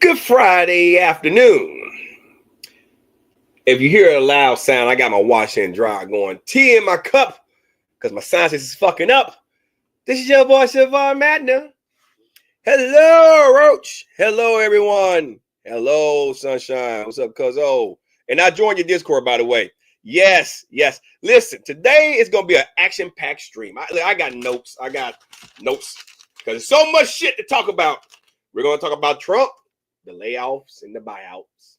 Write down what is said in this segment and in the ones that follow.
Good Friday afternoon. If you hear a loud sound, I got my wash and dry going. Tea in my cup because my science is fucking up. This is your boy Savar Matner. Hello, Roach. Hello, everyone. Hello, Sunshine. What's up, cuzzo? And I joined your Discord, by the way. Yes. Listen, today is going to be an action-packed stream. I got notes. Because there's so much shit to talk about. We're going to talk about Trump, the layoffs and the buyouts.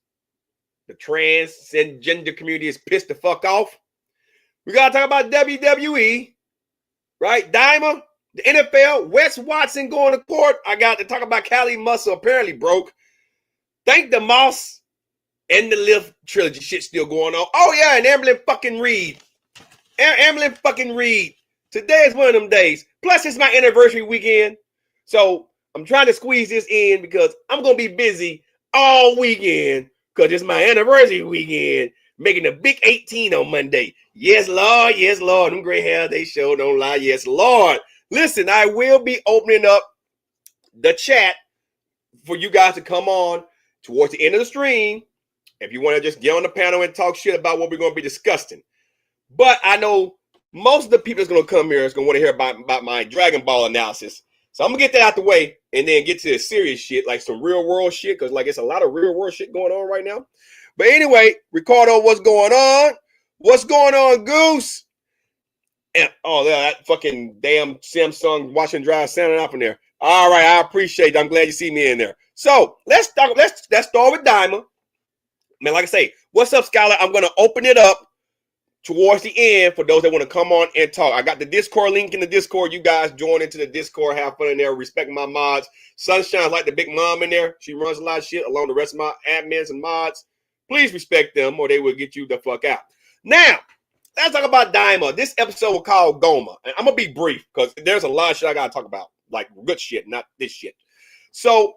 The transgender community is pissed the fuck off. We got to talk about WWE, right? Diamond, the NFL, Wes Watson going to court. I got to talk about Cali Muscle apparently broke. Thank the Moss and the Lift trilogy shit still going on. Oh, yeah, and Amberlyn fucking Reed. Amberlyn fucking Reed. Today is one of them days. Plus, it's my anniversary weekend. So I'm trying to squeeze this in because I'm going to be busy all weekend because it's my anniversary weekend, making a big 18 on Monday. Yes, Lord. Yes, Lord. Them gray hair, they show don't lie. Yes, Lord. Listen, I will be opening up the chat for you guys to come on towards the end of the stream if you want to just get on the panel and talk shit about what we're going to be discussing. But I know most of the people that's going to come here is going to want to hear about my Dragon Ball analysis. So I'm going to get that out the way and then get to the serious shit, like some real world shit, because like it's a lot of real world shit going on right now. But anyway, Ricardo, what's going on? What's going on, Goose? And that fucking damn Samsung wash and dry sounding up in there. All right, I appreciate it. I'm glad you see me in there. So let's start with Diamond. Man, like I say, what's up, Skylar? I'm going to open it up towards the end for those that want to come on and talk. I got the Discord link in the Discord. You guys join into the Discord, have fun in there, respect my mods. Sunshine's like the big mom in there. She runs a lot of shit along the rest of my admins and mods. Please respect them or they will get you the fuck out. Now, let's talk about Daima. This episode was called Goma. And I'm going to be brief because there's a lot of shit I got to talk about. Like good shit, not this shit. So,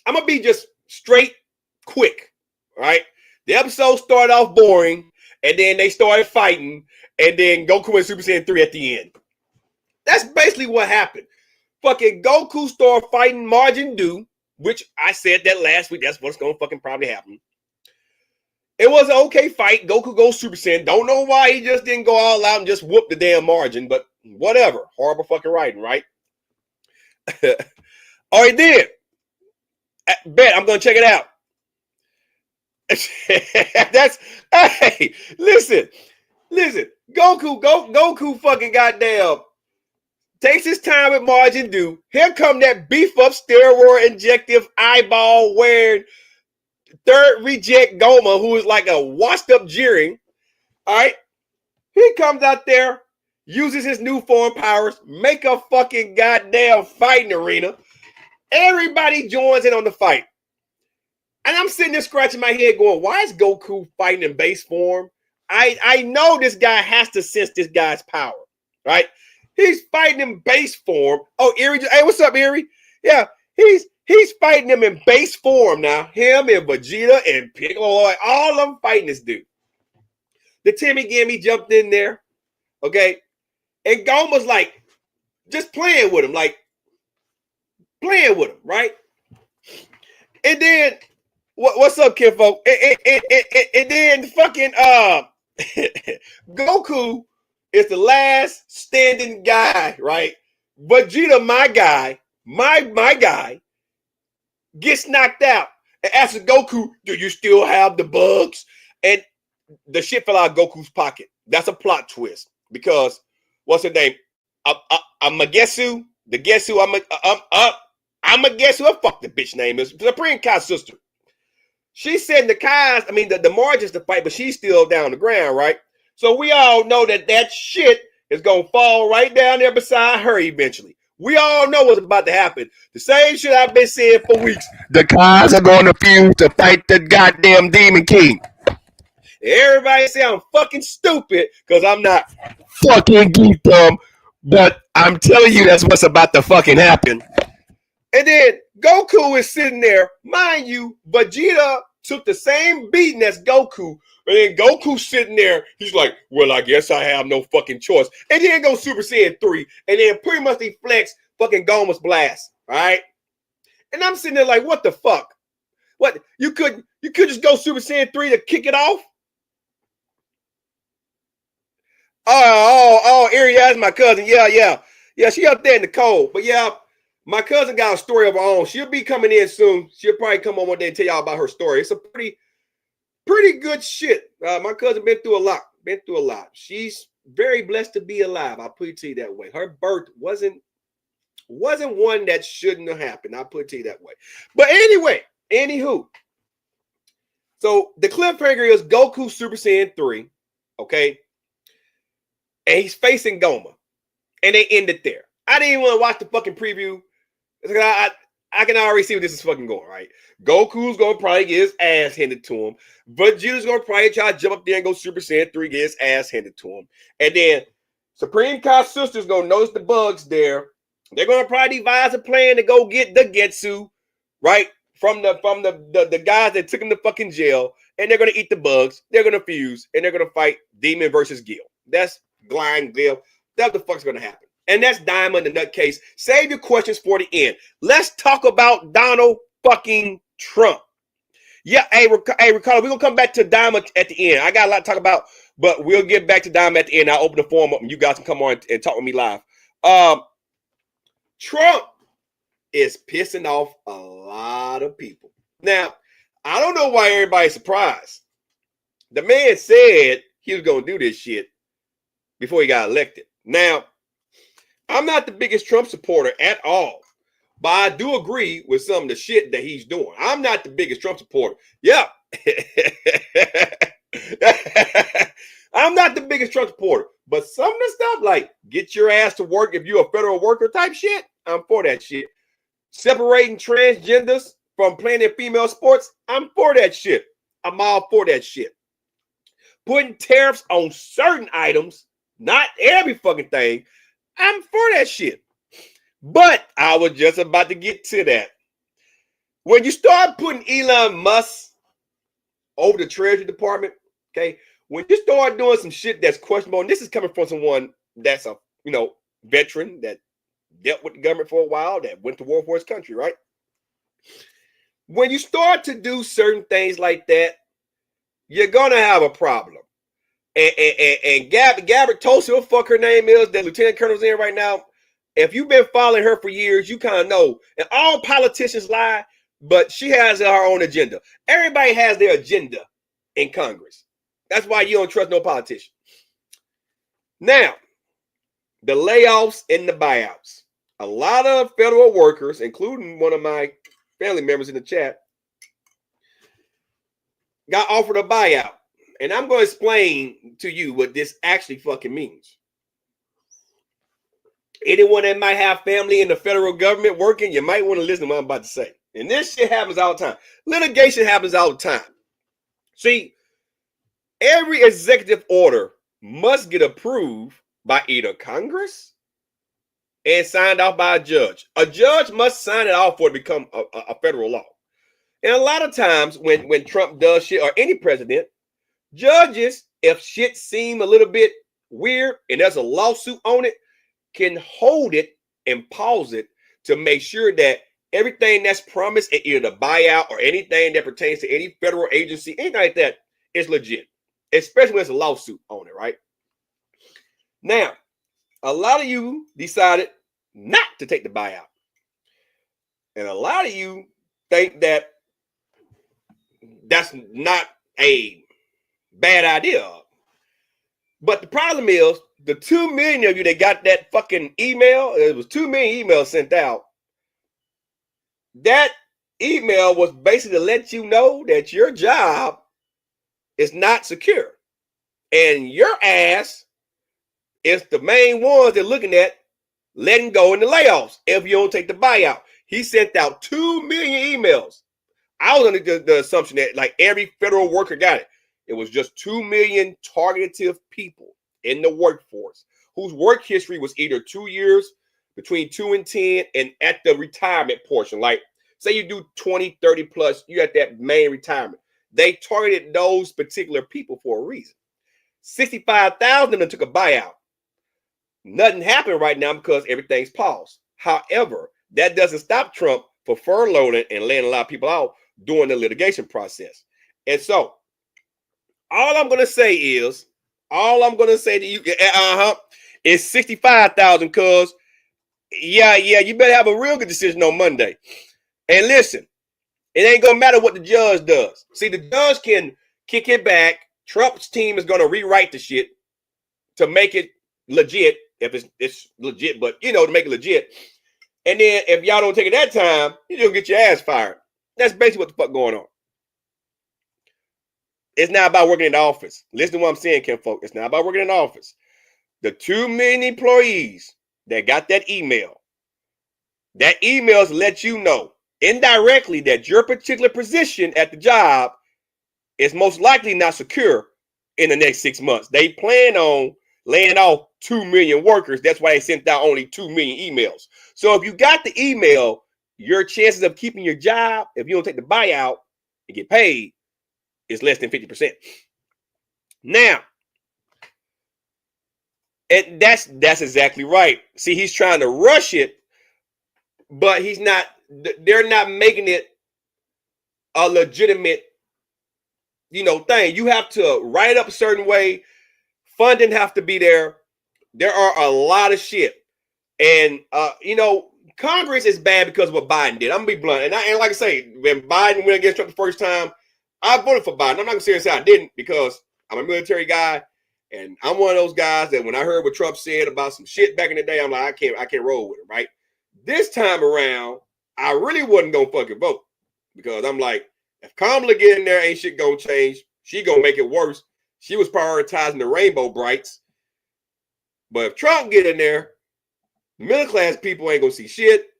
I'm going to be just straight quick. All right? The episode started off boring. And then they started fighting, and then Goku and Super Saiyan 3 at the end. That's basically what happened. Fucking Goku started fighting Majin Buu, which I said that last week. That's what's going to fucking probably happen. It was an okay fight. Goku goes Super Saiyan. Don't know why he just didn't go all out and just whoop the damn Margin, but whatever. Horrible fucking writing, right? All right, then. Bet I'm going to check it out. Hey, listen. Goku fucking goddamn takes his time with Majin Buu. Here come that beef up steroid injective eyeball wearing third reject Goma, who is like a washed up Jiren. All right, he comes out there, uses his new form powers, make a fucking goddamn fighting arena. Everybody joins in on the fight. And I'm sitting there scratching my head going, why is Goku fighting in base form? I know this guy has to sense this guy's power, right? He's fighting in base form. Oh, Erie. Hey, what's up, Erie? Yeah, he's fighting him in base form now. Him and Vegeta and Piccolo, all of them fighting this dude. The Timmy Gimme jumped in there, okay? And Goma's like, just playing with him, right? And then, what's up, kinfolk? And then fucking Goku is the last standing guy, right? Vegeta, my guy, my guy, gets knocked out and asks Goku, "Do you still have the bugs?" And the shit fell out of Goku's pocket. That's a plot twist because what's her name? I'm a guess who? The guess who? I'm a guess who? I fuck the bitch name is Supreme Kai's sister. She said the Kai's, the Margins to fight, but she's still down the ground, right? So we all know that shit is going to fall right down there beside her eventually. We all know what's about to happen. The same shit I've been saying for weeks. The Kai's are going to fuse to fight the goddamn Demon King. Everybody say I'm fucking stupid because I'm not fucking geekdom, but I'm telling you that's what's about to fucking happen. And then Goku is sitting there. Mind you, Vegeta took the same beating as Goku. And then Goku's sitting there. He's like, well, I guess I have no fucking choice. And then goes Super Saiyan 3. And then pretty much he flex fucking Goma's blast. All right? And I'm sitting there like, what the fuck? What, you could just go Super Saiyan 3 to kick it off? Oh, Ariadne's my cousin. Yeah, she up there in the cold. But yeah, my cousin got a story of her own. She'll be coming in soon. She'll probably come on one day and tell y'all about her story. It's a pretty good shit. My cousin been through a lot. She's very blessed to be alive. I'll put it to you that way. Her birth wasn't one that shouldn't have happened. I'll put it to you that way. But anyway, anywho. So the cliffhanger is Goku Super Saiyan 3. Okay. And he's facing Goma. And they end it there. I didn't even want to watch the fucking preview. I can already see where this is fucking going, right? Goku's going to probably get his ass handed to him. Vegeta's going to probably try to jump up there and go Super Saiyan 3, get his ass handed to him. And then Supreme Kai's sister's going to notice the bugs there. They're going to probably devise a plan to go get the Getsu, right? From the guys that took him to fucking jail. And they're going to eat the bugs. They're going to fuse. And they're going to fight Demon versus Gil. That's Glide Gil. That's what the fuck's going to happen. And that's Diamond, the nutcase. Save your questions for the end. Let's talk about Donald fucking Trump. Yeah, hey, Ricardo, we're going to come back to Diamond at the end. I got a lot to talk about, but we'll get back to Diamond at the end. I'll open the forum up and you guys can come on and talk with me live. Trump is pissing off a lot of people. Now, I don't know why everybody's surprised. The man said he was going to do this shit before he got elected. Now, I'm not the biggest Trump supporter at all, but I do agree with some of the shit that he's doing. I'm not the biggest Trump supporter. Yeah. I'm not the biggest Trump supporter, but some of the stuff like get your ass to work if you're a federal worker type shit, I'm for that shit. Separating transgenders from playing in female sports, I'm for that shit. I'm all for that shit. Putting tariffs on certain items, not every fucking thing, I'm for that shit. But I was just about to get to that. When you start putting Elon Musk over the Treasury Department, okay, when you start doing some shit that's questionable, and this is coming from someone that's a veteran that dealt with the government for a while, that went to war for his country, right? When you start to do certain things like that, you're gonna have a problem. And Gabbard Toast, what the fuck her name is, that Lieutenant Colonel's in right now. If you've been following her for years, you kind of know. And all politicians lie, but she has her own agenda. Everybody has their agenda in Congress. That's why you don't trust no politician. Now, the layoffs and the buyouts. A lot of federal workers, including one of my family members in the chat, got offered a buyout. And I'm going to explain to you what this actually fucking means. Anyone that might have family in the federal government working, you might want to listen to what I'm about to say. And this shit happens all the time. Litigation happens all the time. See, every executive order must get approved by either Congress and signed off by a judge. A judge must sign it off for it to become a federal law. And a lot of times when Trump does shit, or any president, judges, if shit seem a little bit weird and there's a lawsuit on it, can hold it and pause it to make sure that everything that's promised at either the buyout or anything that pertains to any federal agency, anything like that, is legit, especially when there's a lawsuit on it, right? Now, a lot of you decided not to take the buyout. And a lot of you think that that's not a bad idea. But the problem is, the 2 million of you that got that fucking email, it was 2 million emails sent out. That email was basically to let you know that your job is not secure. And your ass is the main ones they're looking at letting go in the layoffs if you don't take the buyout. He sent out 2 million emails. I was under the assumption that like every federal worker got it. It was just 2 million targeted people in the workforce whose work history was either 2 years, between 2 and 10, and at the retirement portion. Like, say you do 20, 30 plus, you at that main retirement. They targeted those particular people for a reason. 65,000 of them took a buyout. Nothing happened right now because everything's paused. However, that doesn't stop Trump for furloughing and laying a lot of people out during the litigation process. And so all I'm going to say to you, is 65,000, cuz yeah, you better have a real good decision on Monday. And listen, it ain't going to matter what the judge does. See, the judge can kick it back. Trump's team is going to rewrite the shit to make it legit, if it's legit, but to make it legit. And then if y'all don't take it that time, you're going to get your ass fired. That's basically what the fuck going on. It's not about working in the office. Listen to what I'm saying, Kim folk. It's not about working in the office. The 2 million employees that got that emails let you know indirectly that your particular position at the job is most likely not secure in the next 6 months. They plan on laying off 2 million workers. That's why they sent out only 2 million emails. So if you got the email, your chances of keeping your job, if you don't take the buyout and get paid, is less than 50%. Now, and that's exactly right. See, he's trying to rush it, but he's not. They're not making it a legitimate, thing. You have to write up a certain way. Funding have to be there. There are a lot of shit, and Congress is bad because of what Biden did. I'm gonna be blunt, and like I say, when Biden went against Trump the first time, I voted for Biden. I'm not gonna say I didn't, because I'm a military guy, and I'm one of those guys that when I heard what Trump said about some shit back in the day, I'm like, I can't roll with him, right? This time around, I really wasn't gonna fucking vote, because I'm like, if Kamala get in there, ain't shit gonna change. She gonna make it worse. She was prioritizing the rainbow brights. But if Trump get in there, middle class people ain't gonna see shit.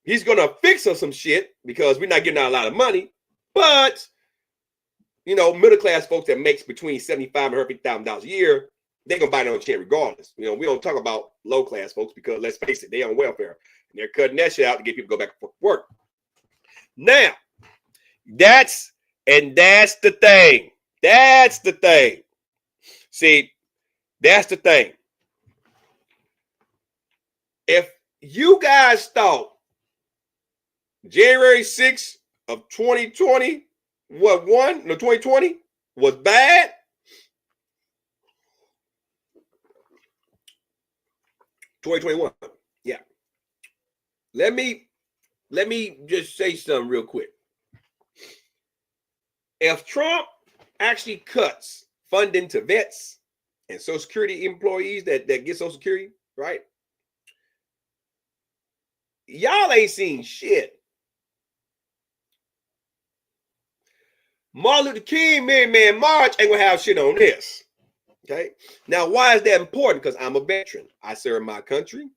He's gonna fix us some shit because we're not getting out a lot of money. But middle class folks that makes between $75,000 and $150,000 a year, they're gonna buy their own shit regardless. We don't talk about low class folks, because let's face it, they on welfare and they're cutting that shit out to get people to go back to work. Now, that's the thing. That's the thing. See, that's the thing. If you guys thought January 6th of 2020 2020 was bad, (2021), yeah. Let me just say something real quick. If Trump actually cuts funding to vets and Social Security employees that get Social Security, right? Y'all ain't seen shit. Martin Luther King Man March ain't gonna have shit on this. Okay. Now, why is that important? Because I'm a veteran. I serve my country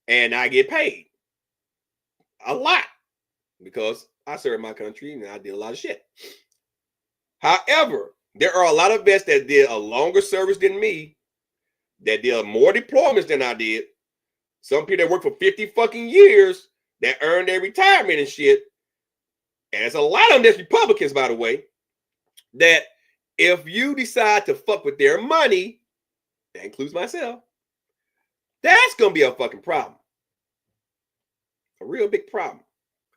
and I get paid a lot because I serve my country and I did a lot of shit. However, there are a lot of vets that did a longer service than me, that did more deployments than I did. Some people that work for 50 fucking years that earned their retirement and shit. And there's a lot of them that's Republicans, by the way, that if you decide to fuck with their money, that includes myself, that's going to be a fucking problem. A real big problem.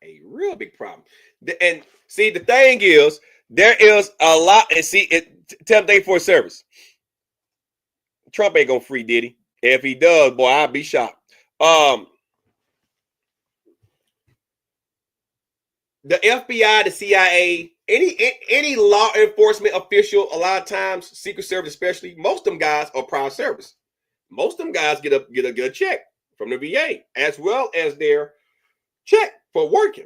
A real big problem. And see, the thing is, there is a lot, and see, tell them for service. Trump ain't going to free Diddy. If he does, boy, I'd be shocked. The FBI, the CIA, any law enforcement official, a lot of times, Secret Service especially, most of them guys are private service. Most of them guys get a check from the VA, as well as their check for working.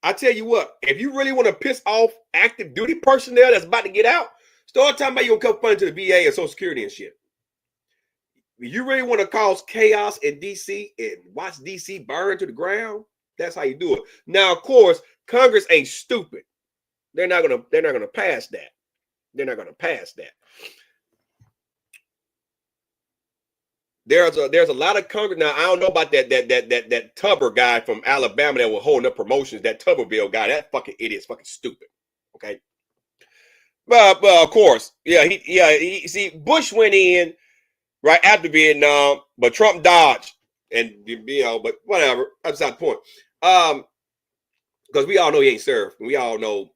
I tell you what, if you really want to piss off active duty personnel that's about to get out, start talking about you gonna come fund to the VA and Social Security and shit. You really want to cause chaos in DC and watch DC burn to the ground? That's how you do it. Now, of course, Congress ain't stupid. They're not gonna pass that. They're not gonna pass that. There's a lot of Congress now. I don't know about that Tubber guy from Alabama that was holding up promotions. That Tuberville guy, that fucking idiot's fucking stupid. Okay, but of course, he see, Bush went in right after Vietnam, but Trump dodged And but whatever. That's not the point. Because we all know he ain't served. We all know.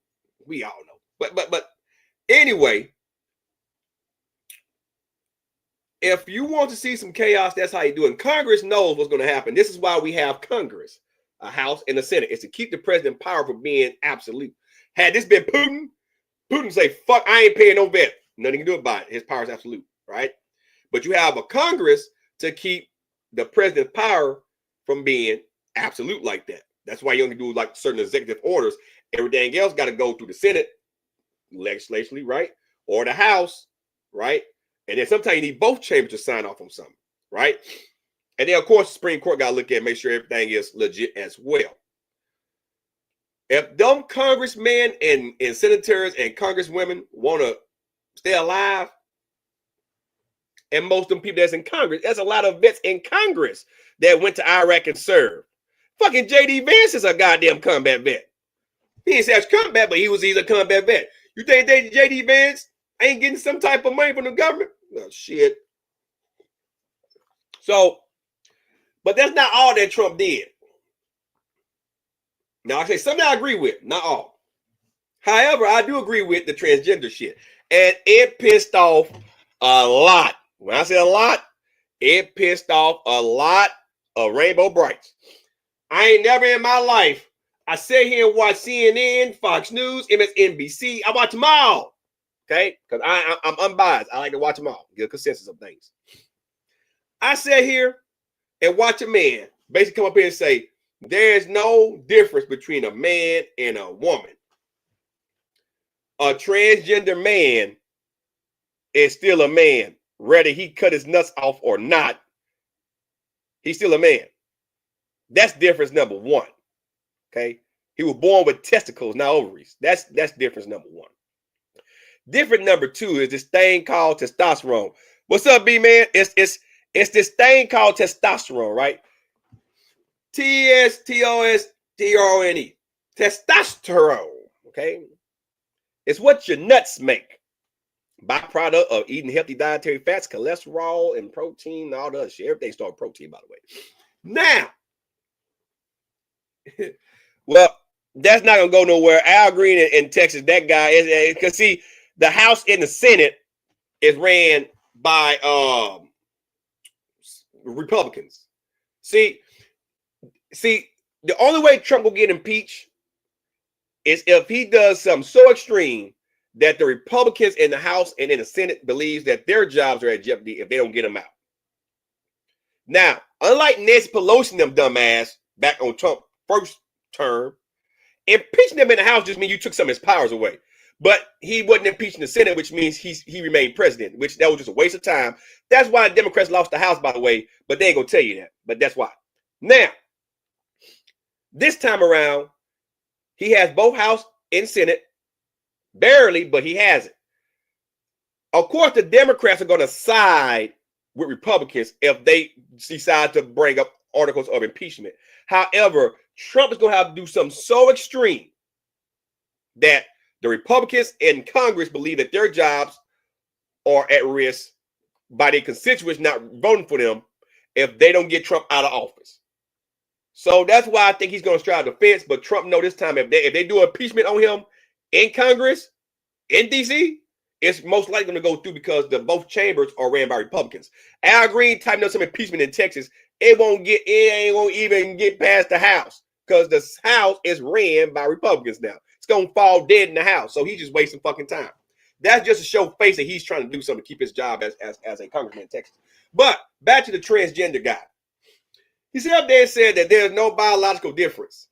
But anyway, if you want to see some chaos, that's how you do it. And Congress knows what's going to happen. This is why we have Congress, a House and a Senate. It's to keep the president in power from being absolute. Had this been Putin, Putin say, fuck, I ain't paying no vet. Nothing can do about it. His power is absolute, right? But you have a Congress to keep the president's power from being absolute like that. That's why you only do like certain executive orders. Everything else got to go through the Senate, legislatively, right? Or the House, right? And then sometimes you need both chambers to sign off on something, right? And then, of course, the Supreme Court got to look at it, make sure everything is legit as well. If them congressmen and senators and congresswomen want to stay alive, and most of them people that's in Congress, there's a lot of vets in Congress that went to Iraq and served. Fucking J.D. Vance is a goddamn combat vet. He ain't such combat, but he's a combat vet. You think J.D. Vance ain't getting some type of money from the government? Oh, shit. So, but that's not all that Trump did. Now, I say something I agree with, not all. However, I do agree with the transgender shit. And it pissed off a lot. When I say a lot, it pissed off a lot of Rainbow Brights. I ain't never in my life, I sit here and watch CNN, Fox News, MSNBC. I watch them all. Okay? Because I'm unbiased. I like to watch them all. Get a consensus of things. I sit here and watch a man basically come up here and say, there's no difference between a man and a woman. A transgender man is still a man. Whether he cut his nuts off or not, he's still a man. That's difference number one. Okay? He was born with testicles, not ovaries. That's difference number one. Difference number two is this thing called testosterone. What's up, B-man? It's this thing called testosterone, right? T-S-T-O-S-T-R-O-N-E. Testosterone, okay? It's what your nuts make. Byproduct of eating healthy dietary fats, cholesterol, and protein, and all the other shit. Everything starts with protein, by the way. Now, well, that's not going to go nowhere. Al Green in Texas, that guy is, because see, the House and the Senate is ran by Republicans. See, the only way Trump will get impeached is if he does something so extreme that the Republicans in the House and in the Senate believes that their jobs are at jeopardy if they don't get him out. Now, unlike Nancy Pelosi and them dumbass back on Trump's first term, impeaching them in the House just means you took some of his powers away. But he wasn't impeaching the Senate, which means he remained president, which that was just a waste of time. That's why the Democrats lost the House, by the way, but they ain't gonna tell you that. But that's why. Now, this time around, he has both House and Senate. Barely, but he has it. Of course, the Democrats are going to side with Republicans if they decide to bring up articles of impeachment. However, Trump is going to have to do something so extreme that the Republicans in Congress believe that their jobs are at risk by their constituents not voting for them if they don't get Trump out of office. So that's why I think he's going to straddle the fence. But Trump know this time if they do impeachment on him in Congress, in D.C., it's most likely going to go through because both chambers are ran by Republicans. Al Green typing up some impeachment in Texas. It ain't going to even get past the House because the House is ran by Republicans now. It's going to fall dead in the House. So he's just wasting fucking time. That's just to show face that he's trying to do something to keep his job as a congressman in Texas. But back to the transgender guy. He said up there and said that there's no biological difference.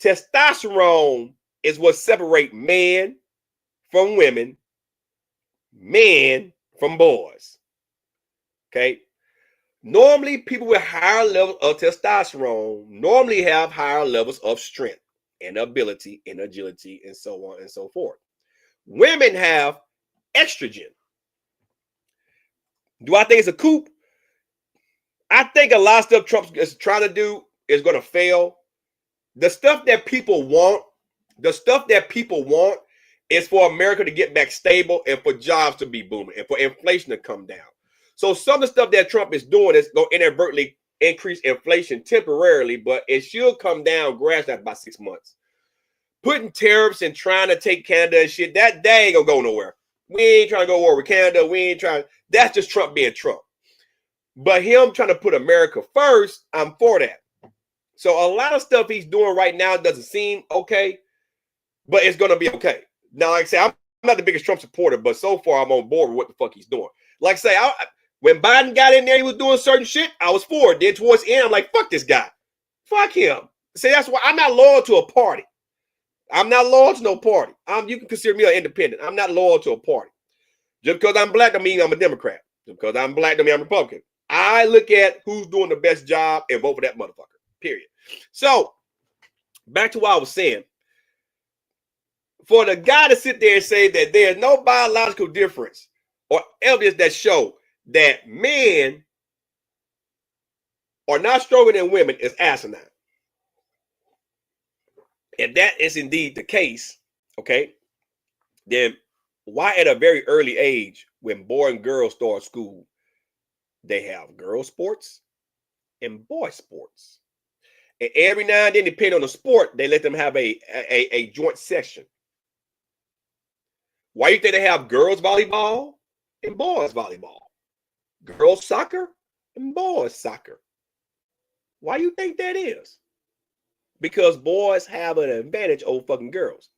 Testosterone is what separates men from women, men from boys. Okay. Normally, people with higher levels of testosterone normally have higher levels of strength and ability and agility and so on and so forth. Women have estrogen. Do I think it's a coup? I think a lot of stuff Trump is trying to do is going to fail. The stuff that people want is for America to get back stable and for jobs to be booming and for inflation to come down. So some of the stuff that Trump is doing is going to inadvertently increase inflation temporarily, but it should come down gradually after about 6 months. Putting tariffs and trying to take Canada and shit, that ain't gonna go nowhere. We ain't trying to go war with Canada. We ain't trying. That's just Trump being Trump. But him trying to put America first, I'm for that. So a lot of stuff he's doing right now doesn't seem okay, but it's gonna be okay. Now, like I say, I'm not the biggest Trump supporter, but so far I'm on board with what the fuck he's doing. Like I say, when Biden got in there, he was doing certain shit, I was for it. Then towards the end, I'm like, fuck this guy. Fuck him. See, that's why I'm not loyal to a party. I'm not loyal to no party. You can consider me an independent. I'm not loyal to a party. Just because I'm black, I mean I'm a Democrat. Just because I'm black, I mean I'm a Republican. I look at who's doing the best job and vote for that motherfucker. Period. So, back to what I was saying. For the guy to sit there and say that there's no biological difference or evidence that show that men are not stronger than women is asinine. If that is indeed the case, okay, then why at a very early age, when boy and girl start school, they have girl sports and boy sports? And every now and then, depending on the sport, they let them have a joint section. Why do you think they have girls volleyball and boys volleyball? Girls soccer and boys soccer. Why do you think that is? Because boys have an advantage over fucking girls.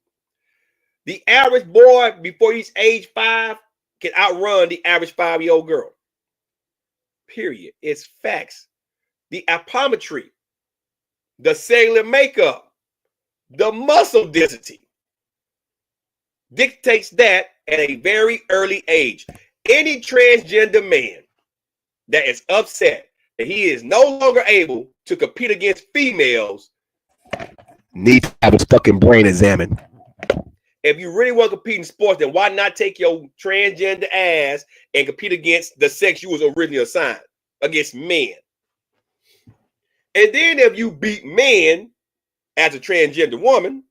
The average boy before he's age 5 can outrun the average 5-year-old girl. Period. It's facts. The optometry, the cellular makeup, the muscle density dictates that at a very early age. Any transgender man that is upset that he is no longer able to compete against females needs to have his fucking brain examined. If you really want to compete in sports, then why not take your transgender ass and compete against the sex you was originally assigned, against men? And then if you beat men as a transgender woman,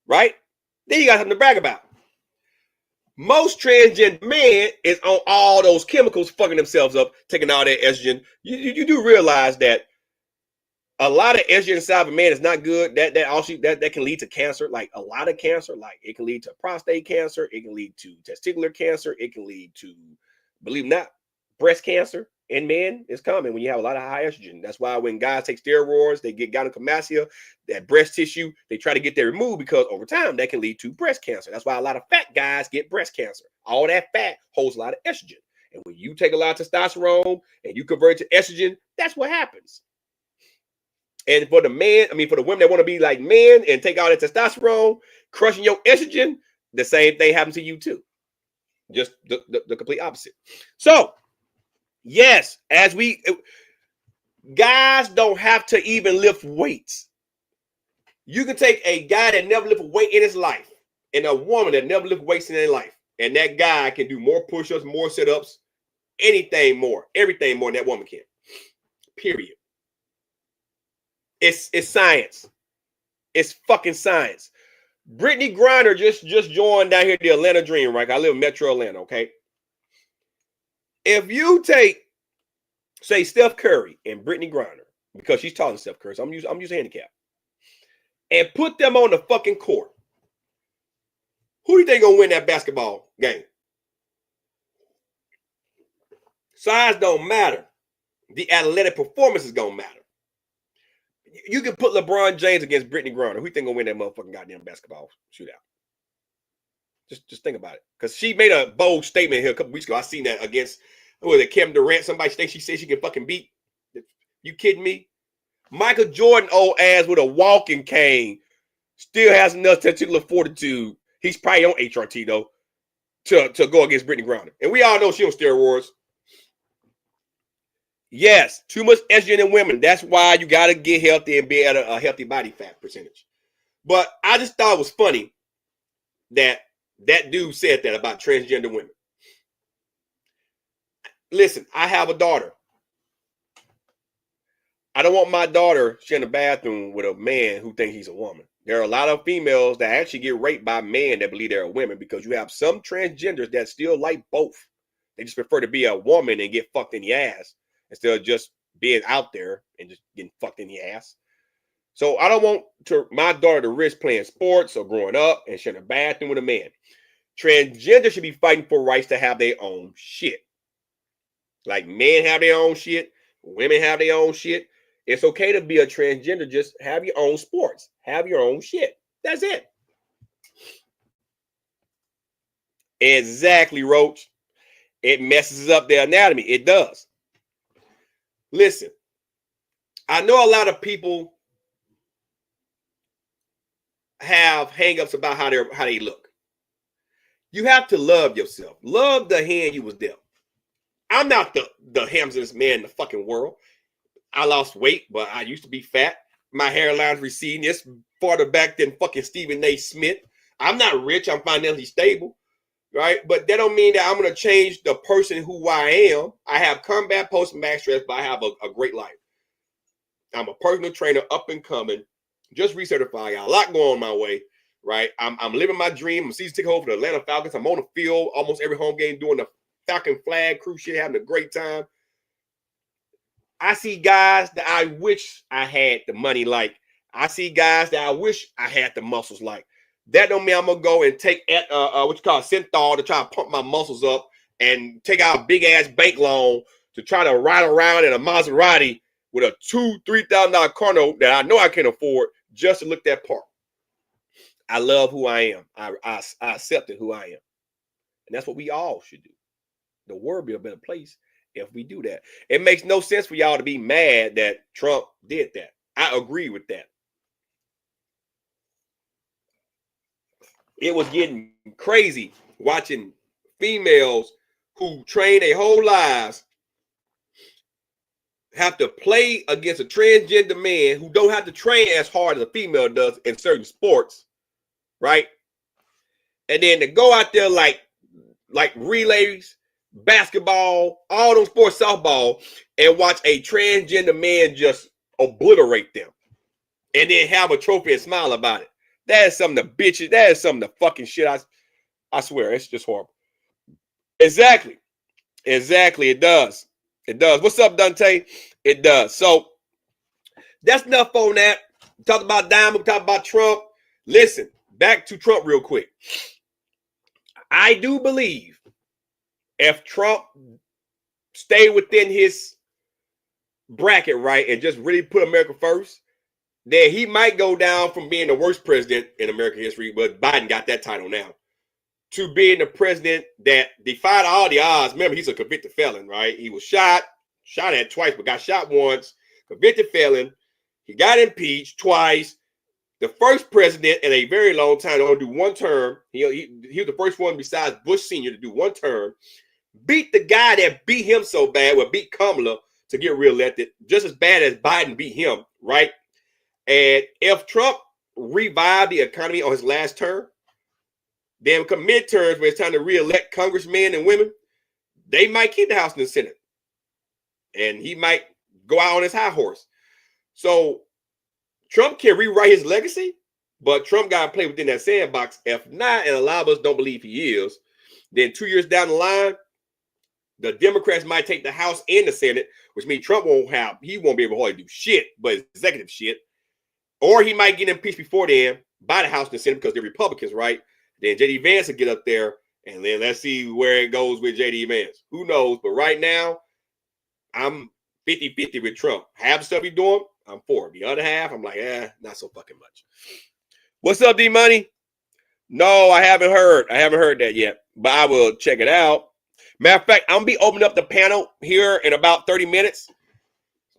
right, then you got something to brag about. Most transgender men is on all those chemicals, fucking themselves up, taking all that estrogen. You do realize that a lot of estrogen inside of a man is not good. That can lead to cancer, like a lot of cancer. Like it can lead to prostate cancer. It can lead to testicular cancer. It can lead to, believe it or not, breast cancer in men is common when you have a lot of high estrogen. That's why when guys take steroids, they get gynecomastia, that breast tissue, they try to get that removed because over time that can lead to breast cancer. That's why a lot of fat guys get breast cancer. All that fat holds a lot of estrogen. And when you take a lot of testosterone and you convert it to estrogen, that's what happens. And for the women that want to be like men and take all that testosterone, crushing your estrogen, the same thing happens to you too. Just the complete opposite. So, yes, guys don't have to even lift weights. You can take a guy that never lifted a weight in his life and a woman that never lifted weights in their life, and that guy can do more push-ups, more sit-ups, everything more than that woman can. Period. It's science. It's fucking science. Brittany Griner just joined down here the Atlanta Dream, right? I live in Metro Atlanta, okay? If you take, say, Steph Curry and Brittany Griner, because she's taller than Steph Curry, so I'm using handicap, and put them on the fucking court, who do you think gonna win that basketball game? Size don't matter. The athletic performance is gonna matter. You can put LeBron James against Brittany Griner. Who you think gonna win that motherfucking goddamn basketball shootout? Just think about it. Because she made a bold statement here a couple weeks ago. I seen that against, who was it, Kevin Durant. Somebody thinks she said she can fucking beat. You kidding me? Michael Jordan, old ass with a walking cane, still has enough testicular fortitude. He's probably on HRT though, to go against Brittany Griner. And we all know she on steroids. Yes, too much estrogen in women. That's why you got to get healthy and be at a healthy body fat percentage. But I just thought it was funny that dude said that about transgender women. Listen, I have a daughter. I don't want my daughter sharing the bathroom with a man who thinks he's a woman. There are a lot of females that actually get raped by men that believe they're women, because you have some transgenders that still like both. They just prefer to be a woman and get fucked in the ass instead of just being out there and just getting fucked in the ass. So I don't want my daughter to risk playing sports or growing up and sharing a bathroom with a man. Transgender should be fighting for rights to have their own shit. Like men have their own shit, women have their own shit. It's okay to be a transgender. Just have your own sports, have your own shit. That's it. Exactly, Roach. It messes up their anatomy. It does. Listen, I know a lot of people have hangups about how they look. You have to love yourself. Love the hand you was dealt. I'm not the handsomest man in the fucking world. I lost weight, but I used to be fat. My hairline's receding. It's farther back than fucking Stephen A. Smith. I'm not rich. I'm financially stable, right? But that don't mean that I'm going to change the person who I am. I have combat post-max stress, but I have a great life. I'm a personal trainer, up and coming, just recertified. Got a lot going my way, right? I'm living my dream. I'm a season ticket holder for the Atlanta Falcons. I'm on the field almost every home game doing the Falcon flag crew shit, having a great time. I see guys that I wish I had the money like. I see guys that I wish I had the muscles like. That don't mean I'm gonna go and take what you call synthol to try to pump my muscles up and take out a big ass bank loan to try to ride around in a Maserati with a $2,000-$3,000 car note that I know I can afford just to look that part. I love who I am. I accepted who I am, and that's what we all should do. The world be a better place if we do that. It makes no sense for y'all to be mad that Trump did that. I agree with that. It was getting crazy watching females who train their whole lives have to play against a transgender man who don't have to train as hard as a female does in certain sports, right? And then to go out there like relays, basketball, all those sports, softball, and watch a transgender man just obliterate them and then have a trophy and smile about it. That is some of the bitches. That is some of the fucking shit. I swear, it's just horrible. Exactly. It does. What's up, Dante? It does. So that's enough on that. We talked about Diamond. We talked about Trump. Listen, back to Trump real quick. I do believe if Trump stayed within his bracket, right, and just really put America first, then he might go down from being the worst president in American history, but Biden got that title now, to being the president that defied all the odds. Remember, he's a convicted felon, right? He was shot at twice, but got shot once. Convicted felon. He got impeached twice. The first president in a very long time to only do one term. He was the first one besides Bush Sr. to do one term. Beat the guy that beat him so bad, beat Kamala to get reelected, just as bad as Biden beat him, right? And if Trump revived the economy on his last term, then come midterms when it's time to reelect congressmen and women, they might keep the House and the Senate. And he might go out on his high horse. So Trump can rewrite his legacy, but Trump got to play within that sandbox. If not, and a lot of us don't believe he is, then 2 years down the line, the Democrats might take the House and the Senate, which means Trump won't be able to hardly do shit, but executive shit. Or he might get impeached before then by the House and the Senate because they're Republicans, right? Then J.D. Vance will get up there, and then let's see where it goes with J.D. Vance. Who knows? But right now, I'm 50-50 with Trump. Half the stuff he's doing, I'm for. The other half, I'm like, not so fucking much. What's up, D-Money? No, I haven't heard. I haven't heard that yet, but I will check it out. Matter of fact, I'm going to be opening up the panel here in about 30 minutes.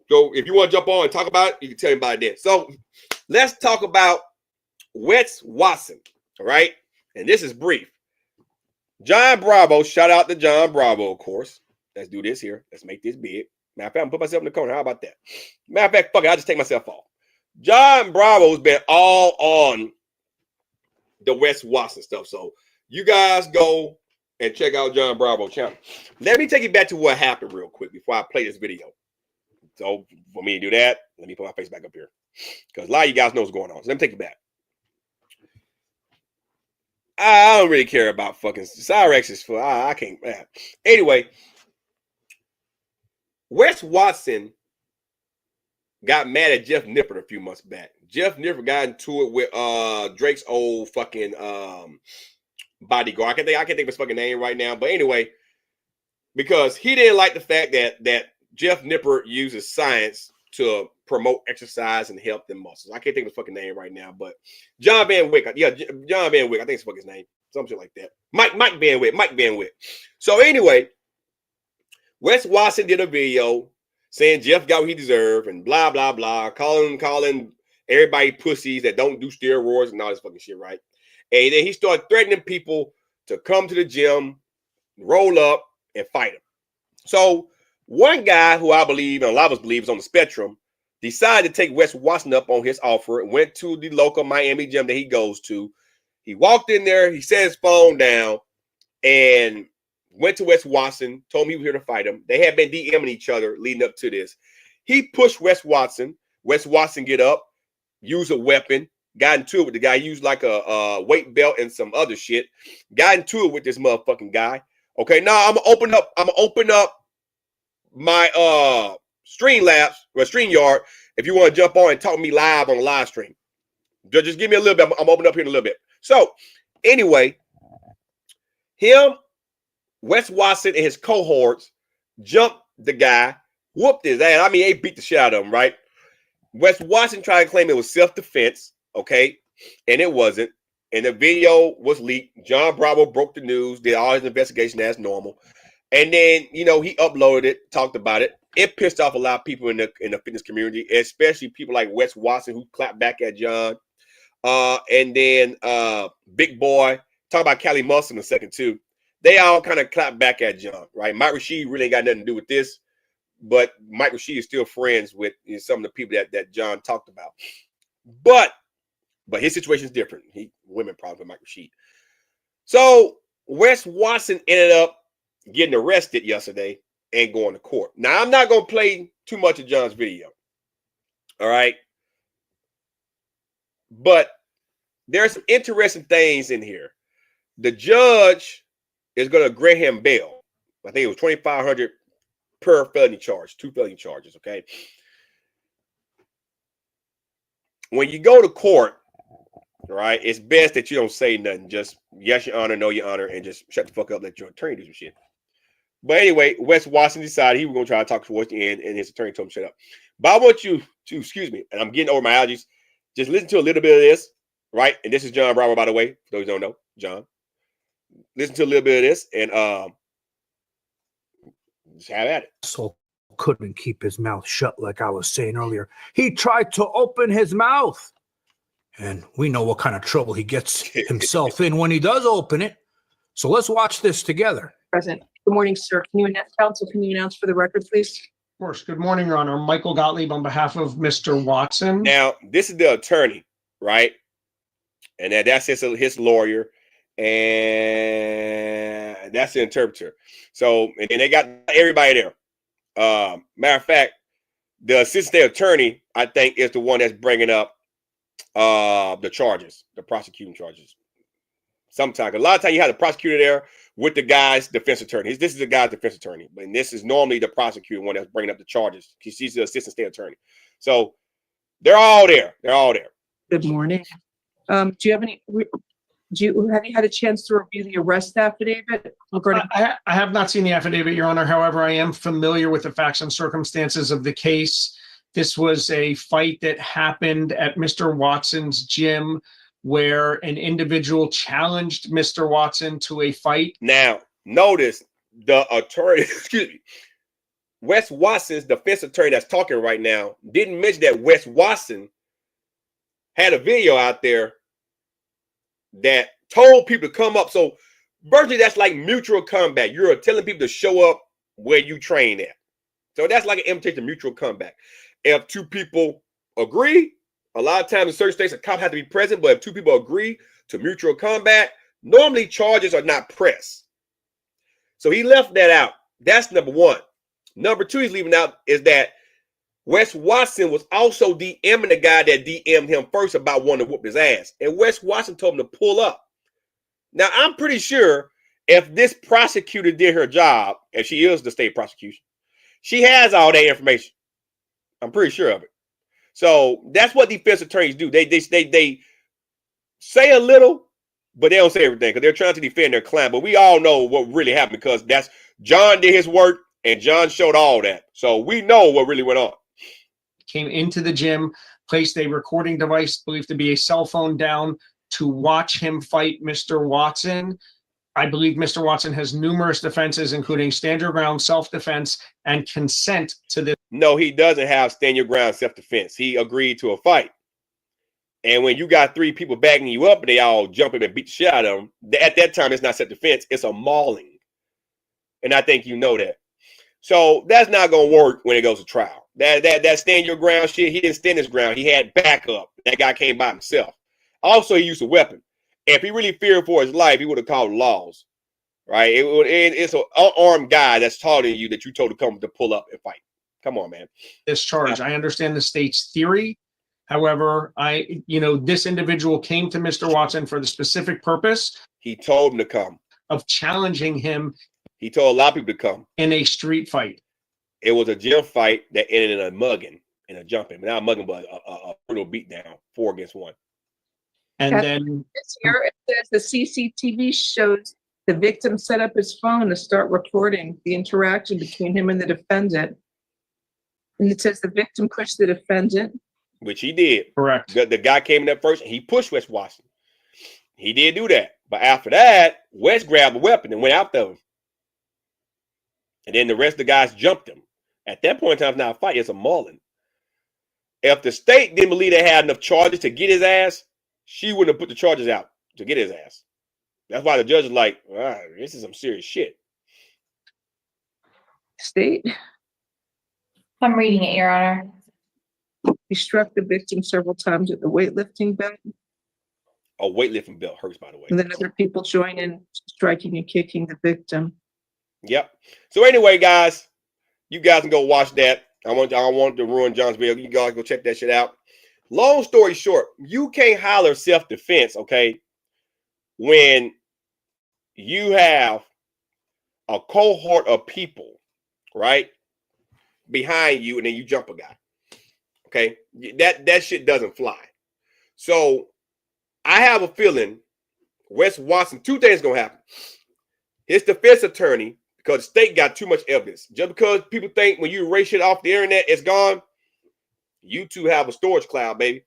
So if you want to jump on and talk about it, you can tell me about it then. So let's talk about Wes Watson, all right? And this is brief. John Bravo, shout out to John Bravo, of course. Let's do this here. Let's make this big. Matter of fact, I'm going to put myself in the corner. How about that? Matter of fact, fuck it. I'll just take myself off. John Bravo's been all on the Wes Watson stuff. So you guys go and check out John Bravo's channel. Let me take you back to what happened real quick before I play this video. So for me to do that, let me put my face back up here. Because a lot of you guys know what's going on. So let me take you back. I don't really care about fucking Cyrex is for I can't. Anyway, Wes Watson got mad at Jeff Nippert a few months back. Jeff Nippert got into it with Drake's old fucking bodyguard. I can't think of his fucking name right now. But anyway, because he didn't like the fact that Jeff Nippert uses science to promote exercise and health and muscles. I can't think of his fucking name right now, but John Van Wick. Yeah, John Van Wick. I think it's fucking his name. Something like that. Mike Van Wick. So anyway, Wes Watson did a video saying Jeff got what he deserved and blah, blah, blah, calling everybody pussies that don't do steroids and all this fucking shit, right? And then he started threatening people to come to the gym, roll up, and fight him. So one guy who I believe, and a lot of us believe, is on the spectrum, decided to take Wes Watson up on his offer and went to the local Miami gym that he goes to. He walked in there, he set his phone down, and went to Wes Watson, told him he was here to fight him. They had been DMing each other leading up to this. He pushed Wes Watson. Wes Watson get up, use a weapon, got into it with the guy, used like a weight belt and some other shit. Got into it with this motherfucking guy. Okay, now I'm gonna open up my StreamYard if you want to jump on and talk to me live on the live stream. Just give me a little bit. I'm opening up here in a little bit. So anyway, Wes Watson and his cohorts jumped the guy, whooped his ass. I mean, they beat the shit out of him, right? Wes Watson tried to claim it was self-defense, okay? And it wasn't. And the video was leaked. John Bravo broke the news, did all his investigation as normal. And then, he uploaded it, talked about it. It pissed off a lot of people in the fitness community, especially people like Wes Watson, who clapped back at John. And then Big Boy, talk about Cali Muscle in a second, too. They all kind of clapped back at John, right? Mike Rashid really ain't got nothing to do with this, but Mike Rashid is still friends with some of the people that John talked about. But his situation is different. Women problem with Mike Rashid. So Wes Watson ended up getting arrested yesterday and going to court. Now, I'm not going to play too much of John's video, all right? But there's some interesting things in here. The judge is going to grant him bail. I think it was $2,500 per felony charge, 2 felony charges, okay? When you go to court, right, it's best that you don't say nothing. Just yes, your honor, no, your honor, and just shut the fuck up, let your attorney do some shit. But anyway, Wes Watson decided he was going to try to talk towards the end, and his attorney told him shut up. But I want you to, excuse me, and I'm getting over my allergies, just listen to a little bit of this, right? And this is John Bravo, by the way, for those who don't know, John. Listen to a little bit of this, and just have at it. So couldn't keep his mouth shut, like I was saying earlier. He tried to open his mouth, and we know what kind of trouble he gets himself in when he does open it. So let's watch this together. Present. Good morning, sir. Can you announce for the record, please? Of course. Good morning, Your Honor. Michael Gottlieb on behalf of Mr. Watson. Now, this is the attorney, right? And that's his lawyer, and that's the interpreter. So, and they got everybody there. Matter of fact, the assistant state attorney, I think, is the one that's bringing up the charges, the prosecuting charges. Sometimes, a lot of times, you have the prosecutor there with the guy's defense attorney. This is the guy's defense attorney, and this is normally the prosecutor one that's bringing up the charges. She's the assistant state attorney. So they're all there. They're all there. Good morning. Have you had a chance to review the arrest affidavit? I have not seen the affidavit, Your Honor. However, I am familiar with the facts and circumstances of the case. This was a fight that happened at Mr. Watson's gym, where an individual challenged Mr. Watson to a fight. Now, notice the attorney, excuse me, Wes Watson's defense attorney that's talking right now didn't mention that Wes Watson had a video out there that told people to come up. So virtually that's like mutual combat. You're telling people to show up where you train at. So that's like an invitation to mutual combat. If two people agree, a lot of times in certain states, a cop has to be present, but if two people agree to mutual combat, normally charges are not pressed. So he left that out. That's number one. Number two he's leaving out is that Wes Watson was also DMing the guy that DM'd him first about wanting to whoop his ass. And Wes Watson told him to pull up. Now, I'm pretty sure if this prosecutor did her job, if she is the state prosecution, she has all that information. I'm pretty sure of it. So that's what defense attorneys do. They say a little, but they don't say everything because they're trying to defend their client. But we all know what really happened because that's John did his work and John showed all that. So we know what really went on. Came into the gym, placed a recording device believed to be a cell phone down to watch him fight Mr. Watson. I believe Mr. Watson has numerous defenses, including stand your ground, self-defense, and consent to this. No, he doesn't have stand your ground self-defense. He agreed to a fight. And when you got 3 people backing you up and they all jump in and beat the shit out of him, at that time, it's not self-defense. It's a mauling. And I think you know that. So that's not going to work when it goes to trial. That stand your ground shit, he didn't stand his ground. He had backup. That guy came by himself. Also, he used a weapon. If he really feared for his life, he would have called laws, right? It's an unarmed guy that's taller than you that you told to come to pull up and fight. Come on, man. This charge. I understand the state's theory. However, this individual came to Mr. Watson for the specific purpose. He told him to come. Of challenging him. He told a lot of people to come. In a street fight. It was a gym fight that ended in a mugging and a jumping. Not a mugging, but a brutal beatdown, 4 against 1. And then this year it says the CCTV shows the victim set up his phone to start recording the interaction between him and the defendant. And it says the victim pushed the defendant. Which he did. Correct. The guy came in there first and he pushed Wes Watson. He did do that. But after that, Wes grabbed a weapon and went after him. And then the rest of the guys jumped him. At that point in time, it's not a fight, it's a mauling. If the state didn't believe they had enough charges to get his ass, she wouldn't have put the charges out to get his ass. That's why the judge is like, this is some serious shit. State. I'm reading it, Your Honor. He struck the victim several times with the weightlifting belt. A weightlifting belt hurts, by the way. And then other people join in striking and kicking the victim. Yep. So anyway, guys, you guys can go watch that. I want to ruin John's video. You guys go check that shit out. Long story short, you can't holler self-defense, okay, when you have a cohort of people, right, behind you, and then you jump a guy. Okay, that shit doesn't fly. So I have a feeling Wes Watson, 2 things gonna happen. His defense attorney, because the state got too much evidence. Just because people think when you erase shit off the internet, it's gone. You two have a storage cloud, baby.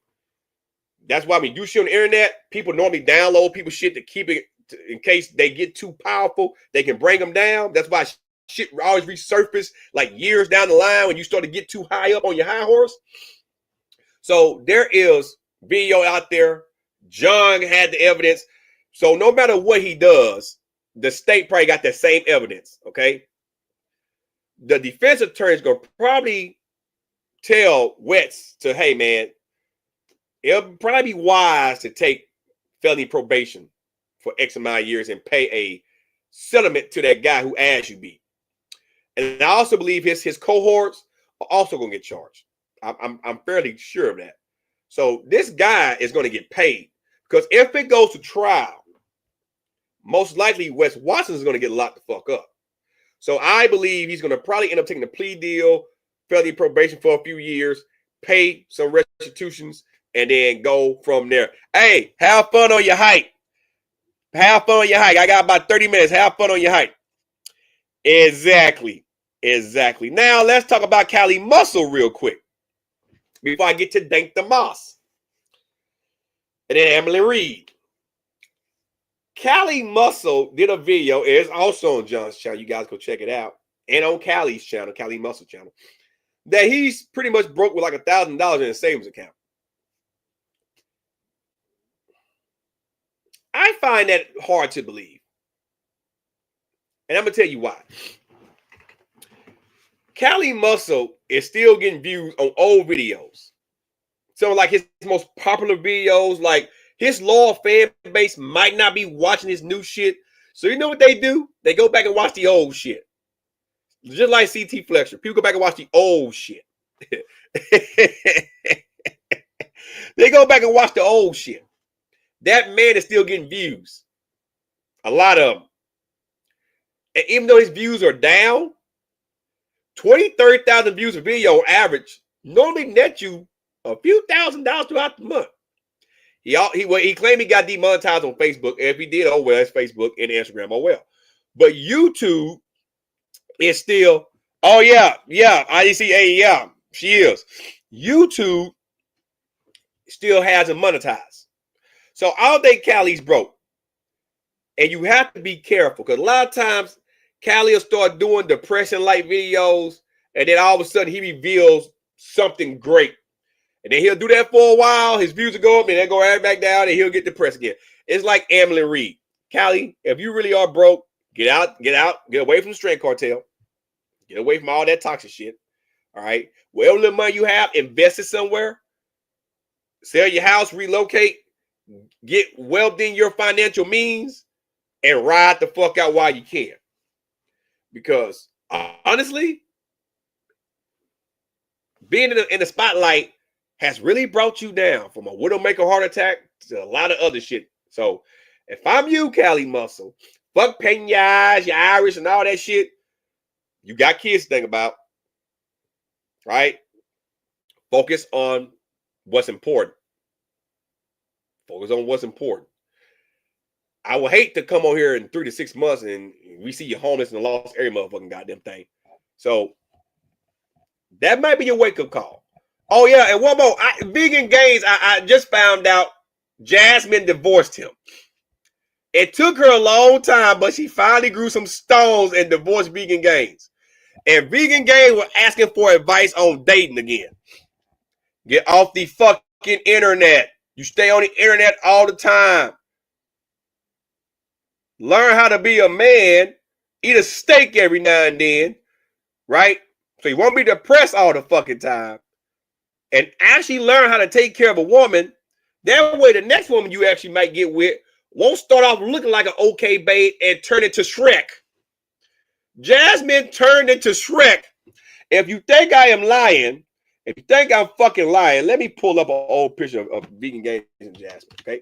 That's why when you do shit on the internet, people normally download people's shit to keep it in case they get too powerful. They can bring them down. That's why shit always resurface like years down the line when you start to get too high up on your high horse. So there is video out there. John had the evidence. So no matter what he does, the state probably got that same evidence, okay? The defense attorney is going to probably tell Wetz to, hey, man, it'll probably be wise to take felony probation for X amount of years and pay a settlement to that guy who asked you beat. And I also believe his cohorts are also going to get charged. I'm fairly sure of that. So this guy is going to get paid because if it goes to trial, most likely Wes Watson is going to get locked the fuck up. So I believe he's going to probably end up taking a plea deal, felony probation for a few years, pay some restitutions, and then go from there. Hey, have fun on your hike. Have fun on your hike. I got about 30 minutes. Have fun on your hike. Exactly. Now let's talk about Cali Muscle real quick before I get to Dank the Moss. And then Emily Reed. Cali Muscle did a video. It's also on John's channel. You guys go check it out. And on Cali's channel, Cali Muscle channel. That he's pretty much broke with like $1,000 in his savings account. I find that hard to believe. And I'm going to tell you why. Cali Muscle is still getting views on old videos. So like his most popular videos, like his loyal fan base might not be watching his new shit. So you know what they do? They go back and watch the old shit. Just like CT Fletcher. People go back and watch the old shit. They go back and watch the old shit. That man is still getting views. A lot of them. And even though his views are down, 20,000, 30,000 views a video on average normally net you a few $1,000s throughout the month. He claimed he got demonetized on Facebook. If he did, oh well, it's Facebook and Instagram, oh well. But YouTube is still, oh yeah, IDCA, yeah, she is. YouTube still hasn't monetized. So I don't think Callie's broke. And you have to be careful because a lot of times Callie will start doing depression-like videos, and then all of a sudden he reveals something great. And then he'll do that for a while. His views will go up, and then go right back down, and he'll get depressed again. It's like Emily Reed. Callie, if you really are broke, get away from the strength cartel. Get away from all that toxic shit. All right? Whatever little money you have, invest it somewhere. Sell your house, relocate, get well within your financial means, and ride the fuck out while you can. Because honestly, being in the spotlight has really brought you down from a widowmaker heart attack to a lot of other shit. So if I'm you, Callie Muscle, fuck painting your eyes, your iris, and all that shit, you got kids to think about, right? Focus on what's important. Focus on what's important. I would hate to come on here in 3 to 6 months and we see you homeless in the lost area motherfucking goddamn thing. So that might be your wake-up call. Oh, yeah, and one more. Vegan Gaines, I just found out Jasmine divorced him. It took her a long time, but she finally grew some stones and divorced Vegan Gaines. And Vegan Gaines was asking for advice on dating again. Get off the fucking internet. You stay on the internet all the time. Learn how to be a man. Eat a steak every now and then, right? So you won't be depressed all the fucking time. And actually learn how to take care of a woman. That way the next woman you actually might get with won't start off looking like an okay babe and turn into Shrek. Jasmine turned into Shrek. If you think I am lying, if you think I'm fucking lying, let me pull up an old picture of Vegan Gaines and Jasmine, okay?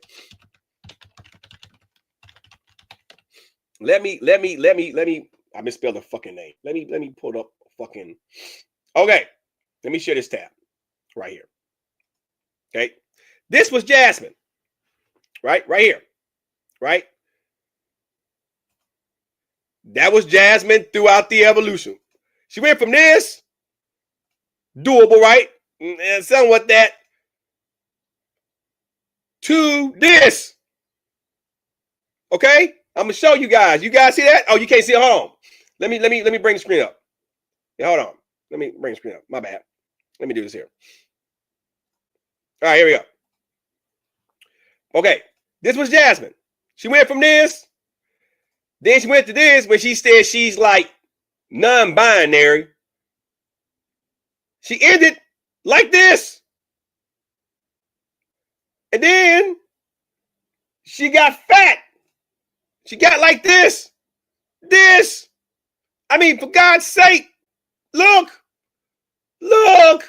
Let me, I misspelled the fucking name. Let me pull up fucking, okay. Let me share this tab right here. Okay. This was Jasmine, right? Right here, right? That was Jasmine throughout the evolution. She went from this, doable, right? And somewhat that, to this. Okay? I'm gonna show you guys. You guys see that? Oh, you can't see it. Hold on. Let me bring the screen up. Yeah, hold on. Let me bring the screen up. My bad. Let me do this here. All right, here we go. Okay, this was Jasmine. She went from this, then she went to this, when she said she's like non-binary. She ended like this. And then she got fat. She got like this. This. I mean, for God's sake, look. Look.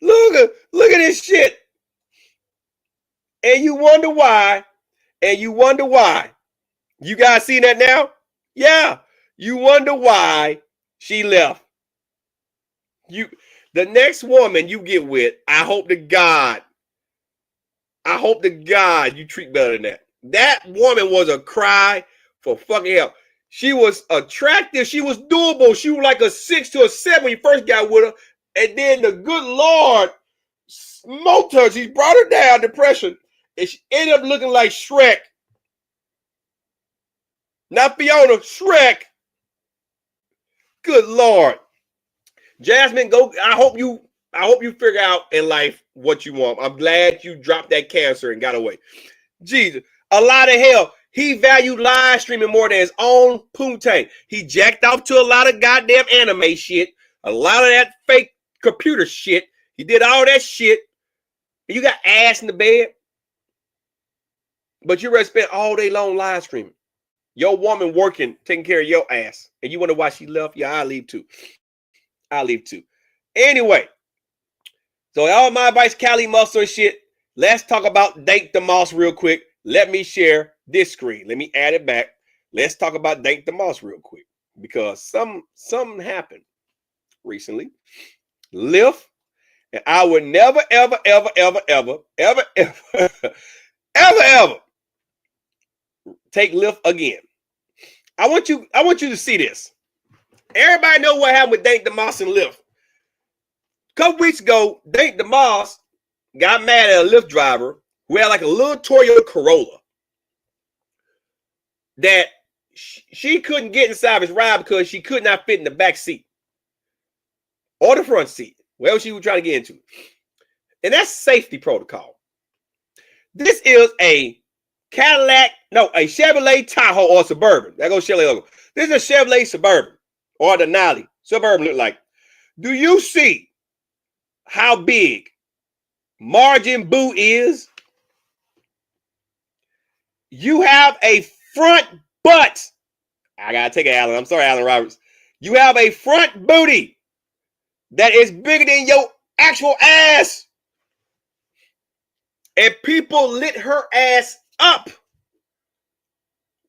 Look at this shit. And you wonder why. And you wonder why. You guys see that now? Yeah. You wonder why she left. The next woman you get with, I hope to God you treat better than that. That woman was a cry for fucking help. She was attractive. She was doable. She was like a 6 to a 7 when you first got with her. And then the good Lord smoked her. She brought her down, depression. And she ended up looking like Shrek. Not Fiona, Shrek. Good Lord. Jasmine, go. I hope you figure out in life what you want. I'm glad you dropped that cancer and got away. Jesus. A lot of hell. He valued live streaming more than his own poontang. He jacked off to a lot of goddamn anime shit. A lot of that fake computer shit. He did all that shit. You got ass in the bed. But you ready to spend all day long live streaming. Your woman working, taking care of your ass. And you wonder why she left? Yeah, I'll leave too. Anyway. So all my advice, Callie Muscle and shit. Let's talk about Dank the Moss real quick. Let me share this screen. Let me add it back. Let's talk about Dank the Moss real quick. Because something happened. recently. Lyft. And I would never, ever, ever, ever, ever, ever, ever, ever, ever take Lyft again. I want you to see this. Everybody know what happened with Dank DeMoss and Lyft. A couple weeks ago, Dank DeMoss got mad at a Lyft driver who had like a little Toyota Corolla that she couldn't get inside his ride because she could not fit in the back seat or the front seat, wherever she was trying to get into. And that's safety protocol. This is a Chevrolet Tahoe or Suburban. That goes Chevrolet logo. This is a Chevrolet Suburban or the Denali. Suburban look like. Do you see how big Margin Boo is? You have a front butt. I gotta take it, Alan. I'm sorry, Alan Roberts. You have a front booty that is bigger than your actual ass. And people lit her ass up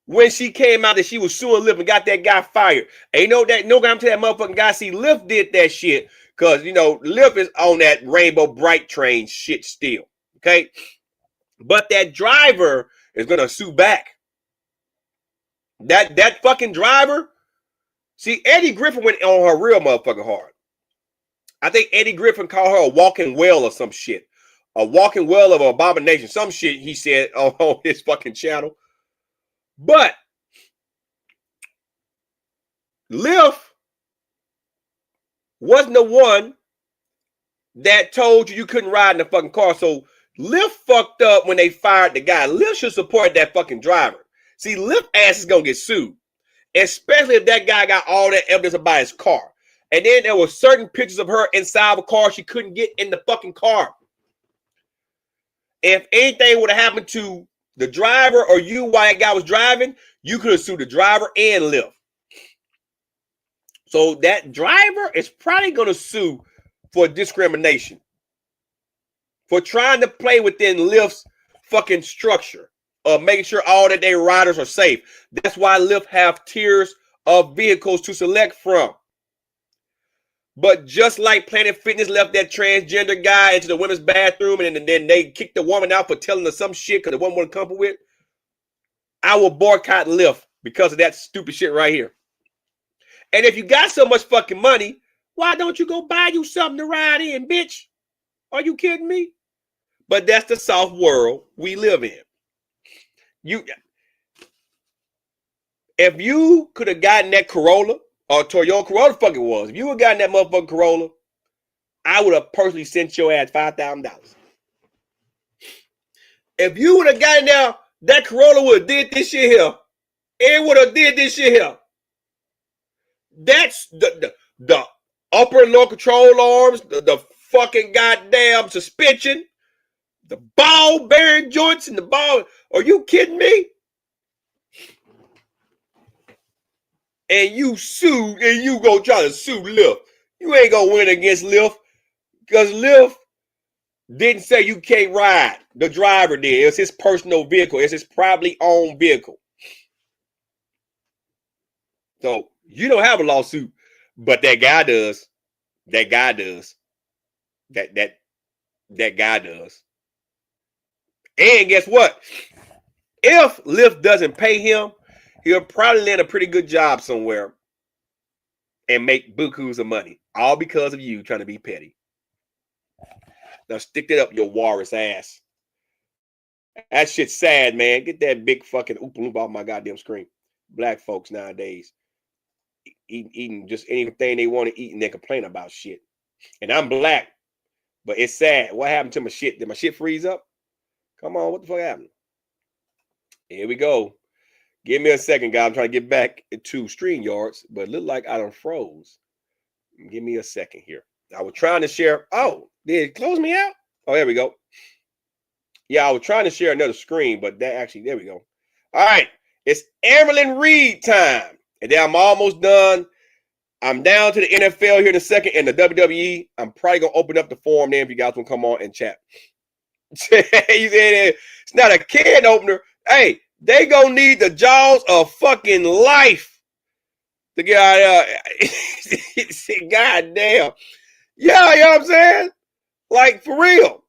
when she came out that she was suing Lyft and got that guy fired. Ain't no time to that motherfucking guy. See, Lyft did that shit because, you know, Lyft is on that Rainbow Bright train shit still. Okay? But that driver is going to sue back. That fucking driver. See, Eddie Griffin went on her real motherfucking hard. I think Eddie Griffin called her a walking well or some shit. A walking well of abomination. Some shit he said on his fucking channel. But Lyft wasn't the one that told you couldn't ride in the fucking car. So Lyft fucked up when they fired the guy. Lyft should support that fucking driver. See, Lyft ass is going to get sued. Especially if that guy got all that evidence about his car. And then there were certain pictures of her inside the car. She couldn't get in the fucking car. If anything would have happened to the driver or you while that guy was driving, you could have sued the driver and Lyft. So that driver is probably going to sue for discrimination. For trying to play within Lyft's fucking structure of making sure all that their riders are safe. That's why Lyft have tiers of vehicles to select from. But just like Planet Fitness left that transgender guy into the women's bathroom and then they kicked the woman out for telling her some shit because the woman wouldn't come with, I will boycott Lyft because of that stupid shit right here. And if you got so much fucking money, why don't you go buy you something to ride in, bitch? Are you kidding me? But that's the soft world we live in. If you could have gotten that Corolla, or Toyota Corolla, the fuck it was. If you would have gotten that motherfucking Corolla, I would have personally sent your ass $5,000. If you would have gotten there, that Corolla would have did this shit here. It would have did this shit here. That's the upper and lower control arms, the fucking goddamn suspension, the ball bearing joints and the ball. Are you kidding me? And you sue, and you go try to sue Lyft. You ain't gonna win against Lyft because Lyft didn't say you can't ride. The driver did. It was his personal vehicle. It's his privately owned vehicle. So you don't have a lawsuit, but that guy does. That guy does. That guy does. And guess what? If Lyft doesn't pay him, he'll probably land a pretty good job somewhere and make bukus of money. All because of you trying to be petty. Now stick that up your walrus ass. That shit's sad, man. Get that big fucking oompa loompa off my goddamn screen. Black folks nowadays eating just anything they want to eat and they complain about shit. And I'm black, but it's sad. What happened to my shit? Did my shit freeze up? Come on, what the fuck happened? Here we go. Give me a second, guys. I'm trying to get back to StreamYards, but it looked like I done froze. Give me a second here. I was trying to share. Oh, did it close me out? Oh, there we go. Yeah, I was trying to share another screen, but that actually, there we go. All right. It's Emerlyn Reed time. And then I'm almost done. I'm down to the NFL here in a second and the WWE. I'm probably going to open up the forum there if you guys want to come on and chat. You said it's not a can opener. Hey, they gonna need the jaws of fucking life The guy, God damn. Yeah, you know what I'm saying? Like, for real.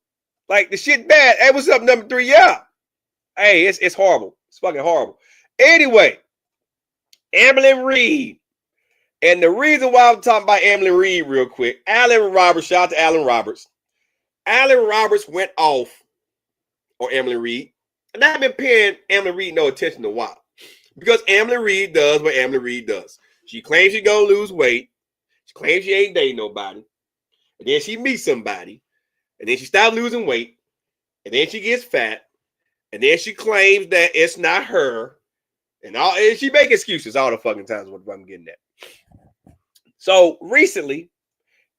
Like, the shit bad. Hey, what's up, number 3? Yeah. Hey, it's horrible. It's fucking horrible. Anyway, Emily Reed. And the reason why I'm talking about Emily Reed real quick, Alan Roberts, shout out to Alan Roberts. Alan Roberts went off on Emily Reed. And I've been paying Emily Reed no attention in a while. Because Emily Reed does what Emily Reed does. She claims she's going to lose weight. She claims she ain't dating nobody. And then she meets somebody. And then she stops losing weight. And then she gets fat. And then she claims that it's not her. And she make excuses all the fucking times what I'm getting at. So recently,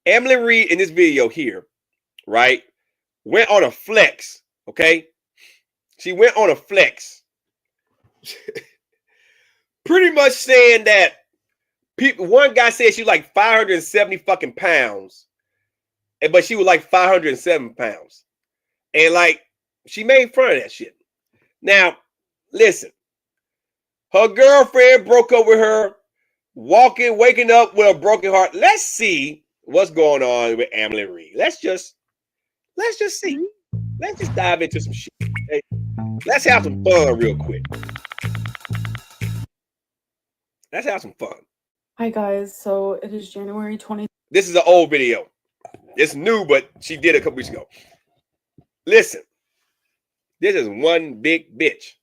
Emily Reed in this video here, right, went on a flex, okay? She went on a flex. Pretty much saying that one guy said she was like 570 fucking pounds, but she was like 507 pounds. And like, she made fun of that shit. Now, listen, her girlfriend broke up with her, waking up with a broken heart. Let's see what's going on with Emily Reed. Let's just see. Let's just dive into some shit. Okay? Let's have some fun real quick. Let's have some fun. Hi guys, so it is January 20th. This is an old video. It's new, but she did it a couple weeks ago. Listen, this is one big bitch.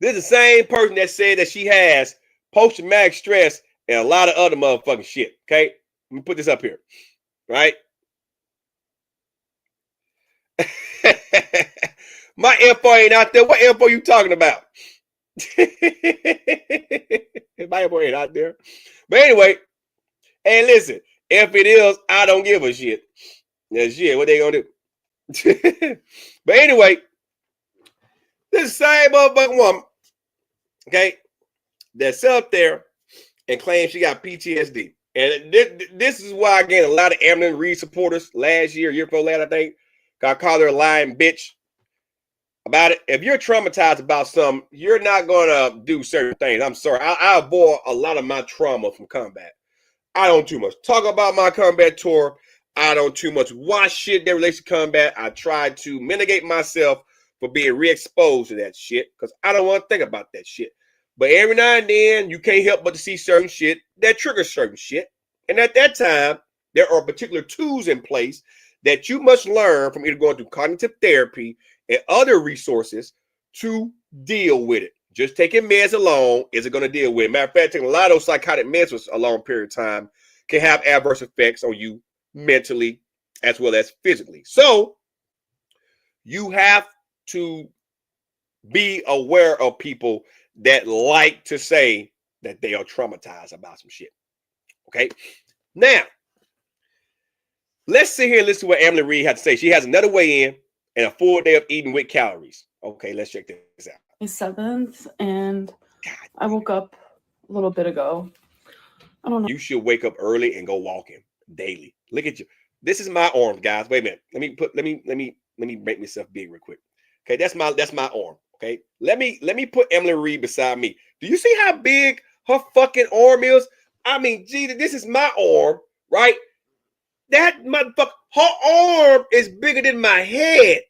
This is the same person that said that she has post-traumatic stress and a lot of other motherfucking shit. Okay, let me put this up here, right? My info ain't out there. What info you talking about? My info ain't out there. But anyway, hey, listen. If it is, I don't give a shit. That's shit. What they gonna do? But anyway, this same motherfucking woman, okay, that's up there and claims she got PTSD. And this is why I gained a lot of Emily Reed supporters last year before last, I think. I called her a lying bitch about it. If you're traumatized about something, you're not going to do certain things. I'm sorry. I avoid a lot of my trauma from combat. I don't too much talk about my combat tour. I don't too much watch shit that relates to combat. I try to mitigate myself for being re-exposed to that shit because I don't want to think about that shit. But every now and then, you can't help but to see certain shit that triggers certain shit. And at that time, there are particular tools in place that you must learn from either going through cognitive therapy and other resources to deal with it. Just taking meds alone isn't going to deal with it. Matter of fact, taking a lot of those psychotic meds for a long period of time can have adverse effects on you mentally as well as physically. So you have to be aware of people that like to say that they are traumatized about some shit. Okay? Now, let's sit here and listen to what Emily Reed had to say. She has another weigh-in and a full day of eating with calories. Okay, let's check this out. May 7th, and I woke up a little bit ago. I don't know. You should wake up early and go walking daily. Look at you. This is my arm, guys. Wait a minute. Let me make myself big real quick. Okay, that's my arm. Okay, let me put Emily Reed beside me. Do you see how big her fucking arm is? I mean, Jesus, this is my arm, right? That motherfucker, her arm is bigger than my head.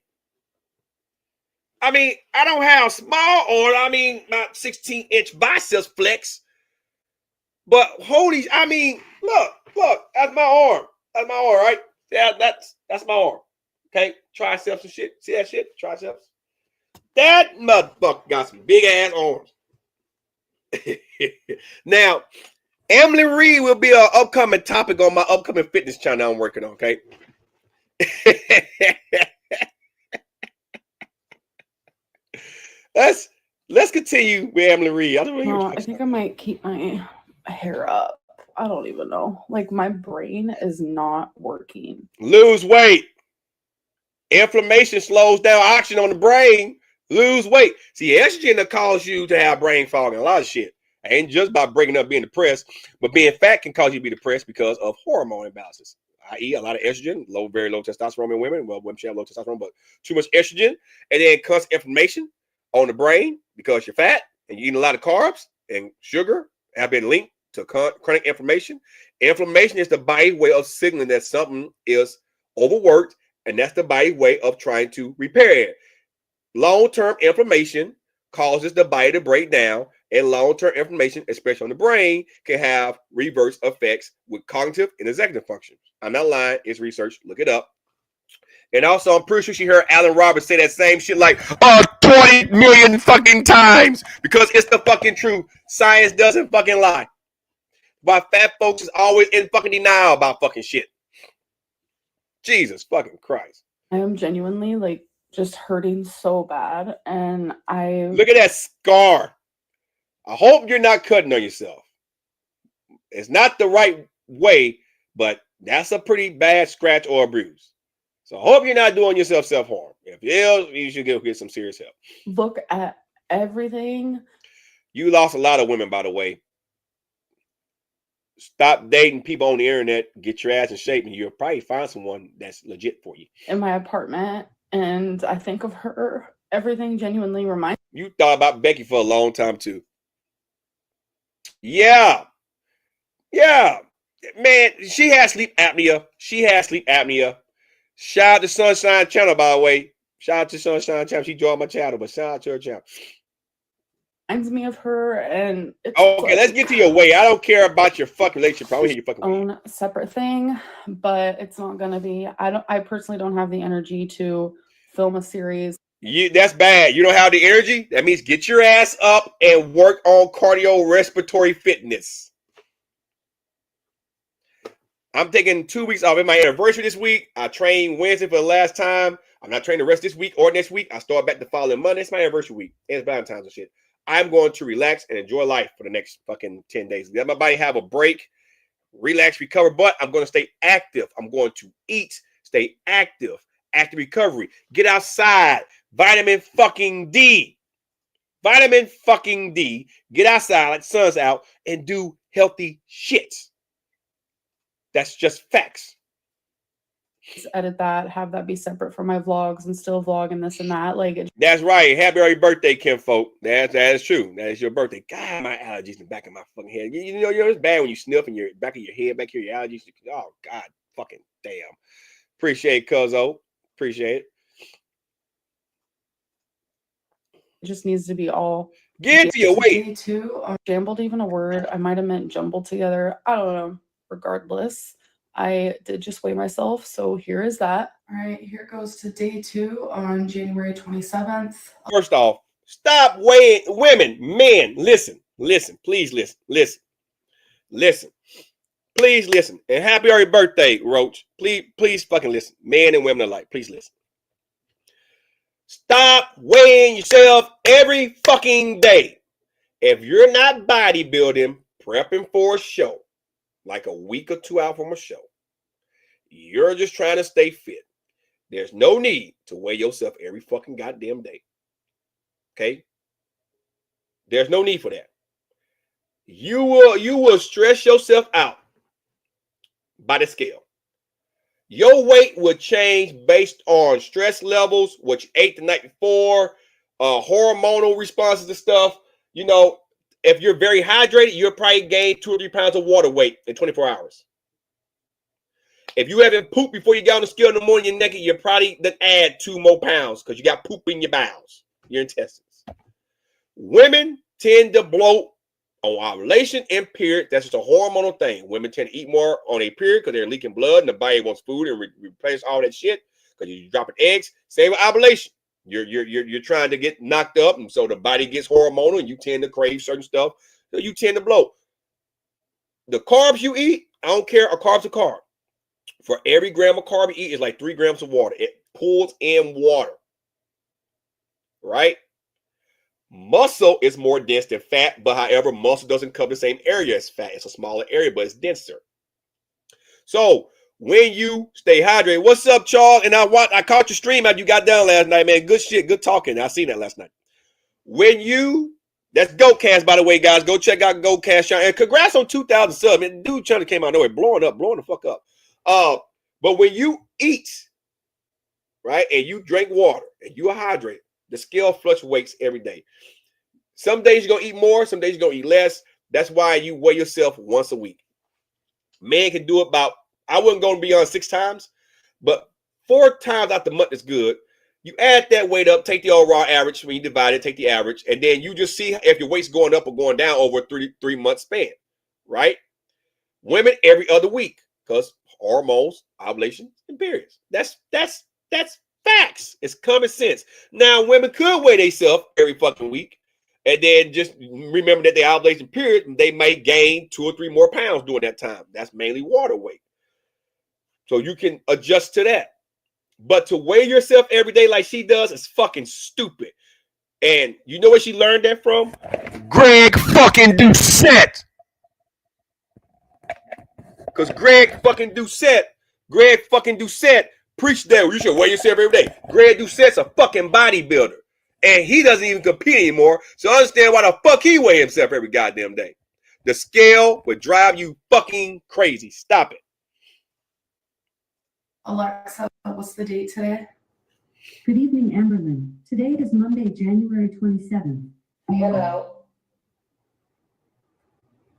I mean, I don't have a small arm. I mean, about 16-inch biceps flex. But holy, I mean, look, that's my arm. That's my arm, right? Yeah, that's my arm. Okay, triceps and shit. See that shit? Triceps. That motherfucker got some big ass arms. Now, Emily Reed will be an upcoming topic on my upcoming fitness channel I'm working on, okay? Let's continue with Emily Reed. I think I might keep my hair up. I don't even know. Like, my brain is not working. Lose weight. Inflammation slows down oxygen on the brain. Lose weight. See, estrogen that cause you to have brain fog and a lot of shit. Ain't just by breaking up being depressed, but being fat can cause you to be depressed because of hormone imbalances, i.e. a lot of estrogen, very low testosterone in women. Well, women should have low testosterone, but too much estrogen, and then constant inflammation on the brain because you're fat and you're eating a lot of carbs and sugar have been linked to chronic inflammation. Inflammation is the body's way of signaling that something is overworked, and that's the body's way of trying to repair it. Long-term inflammation causes the body to break down, and long-term inflammation, especially on the brain, can have reverse effects with cognitive and executive functions. I'm not lying. It's research. Look it up. And also, I'm pretty sure she heard Alan Roberts say that same shit like 20 million fucking times because it's the fucking truth. Science doesn't fucking lie. Why fat folks is always in fucking denial about fucking shit. Jesus fucking Christ. I am genuinely like just hurting so bad. And I Look at that scar. I hope you're not cutting on yourself. It's not the right way, but that's a pretty bad scratch or a bruise. So I hope you're not doing yourself self-harm. If you is, you should go get some serious help. look at everything. You lost a lot of women, by the way. Stop dating people on the internet. Get your ass in shape, and you'll probably find someone that's legit for you. In my apartment, and I think of her. Everything genuinely reminds You thought about Becky for a long time too. Yeah. Man, she has sleep apnea. Shout out to Sunshine Channel, by the way. Shout out to Sunshine Channel. She joined my channel, but shout out to her channel. me of her, and it's Okay, like let's get to your way. I don't care about your fucking relationship. I want to hear your fucking way. own separate thing, but it's not gonna be. I personally don't have the energy to film a series. That's bad. You don't have the energy? That means get your ass up and work on cardiorespiratory fitness. I'm taking 2 weeks off. It's my anniversary this week. I trained Wednesday for the last time. I'm not training the rest this week or next week. I start back the following Monday. It's my anniversary week. It's Valentine's and shit. I'm going to relax and enjoy life for the next fucking 10 days. Let my body have a break, relax, recover, but I'm going to stay active. I'm going to eat, stay active, active recovery, get outside, vitamin fucking D. Vitamin fucking D. Get outside like the sun's out and do healthy shit. That's just facts. Just edit that, have that be separate from my vlogs, and still vlog and this and that. Like it That's right. Happy early birthday, Kim folk. That is true. That is your birthday. God, my allergies in the back of my fucking head. You know, it's bad when you sniff in your back of your head, back here, your allergies. Oh, God, fucking damn. Appreciate it, cuzzo. Appreciate it. just needs to be all Get into your way. Day two, jambled even a word. I might have meant jumbled together. I don't know. Regardless, I did just weigh myself, so here is that. All right, here goes to day 2 on January 27th. First off, stop weighing women, men. Listen, please listen. Please listen. And happy early birthday, Roach. Please fucking listen. Men and women alike, please listen. Stop weighing yourself every fucking day. If you're not bodybuilding, prepping for a show, like a week or 2 out from a show, you're just trying to stay fit. There's no need to weigh yourself every fucking goddamn day. Okay? There's no need for that. You will stress yourself out by the scale. Your weight will change based on stress levels, what you ate the night before, hormonal responses to stuff. You know, if you're very hydrated, you'll probably gain 2 or 3 pounds of water weight in 24 hours. If you haven't pooped before you got on the scale in the morning, you're naked, you're probably then add 2 more pounds because you got poop in your bowels, your intestines. Women tend to bloat on ovulation and period. That's just a hormonal thing. Women tend to eat more on a period because they're leaking blood and the body wants food and replace all that shit because you're dropping eggs. Same with ovulation. You're trying to get knocked up, and so the body gets hormonal, and you tend to crave certain stuff. So you tend to bloat. The carbs you eat, I don't care. A carb's a carb. For every gram of carb you eat is like 3 grams of water. It pulls in water, right? Muscle is more dense than fat, but however, muscle doesn't cover the same area as fat. It's a smaller area, but it's denser. So when you stay hydrated, what's up, Charles? And I caught your stream after you got down last night, man. Good shit, good talking. I seen that last night. That's GoCast, by the way, guys. Go check out GoCast. And congrats on 2,000 subs. Man, dude trying to came out of nowhere, blowing the fuck up. But when you eat, right, and you drink water and you are hydrated, the scale fluctuates every day. Some days you're gonna eat more, some days you're gonna eat less. That's why you weigh yourself once a week. Man can do it about, I wouldn't go beyond 6 times, but 4 times out the month is good. You add that weight up, take the overall average when you divide it, take the average, and then you just see if your weight's going up or going down over a 3-month span, right? Women every other week because hormones, ovulations, and periods. That's facts. It's common sense. Now, women could weigh themselves every fucking week, and then just remember that they ovulation period, and they may gain 2 or 3 more pounds during that time. That's mainly water weight. So you can adjust to that. But to weigh yourself every day like she does is fucking stupid. And you know where she learned that from? Greg fucking Doucette. Because Greg fucking Doucette preached that you should weigh yourself every day. Greg Doucette's a fucking bodybuilder. And he doesn't even compete anymore. So I understand why the fuck he weigh himself every goddamn day. The scale would drive you fucking crazy. Stop it. Alexa, what's the date today? Good evening, Amberlynn. Today is Monday, January 27th. Hello.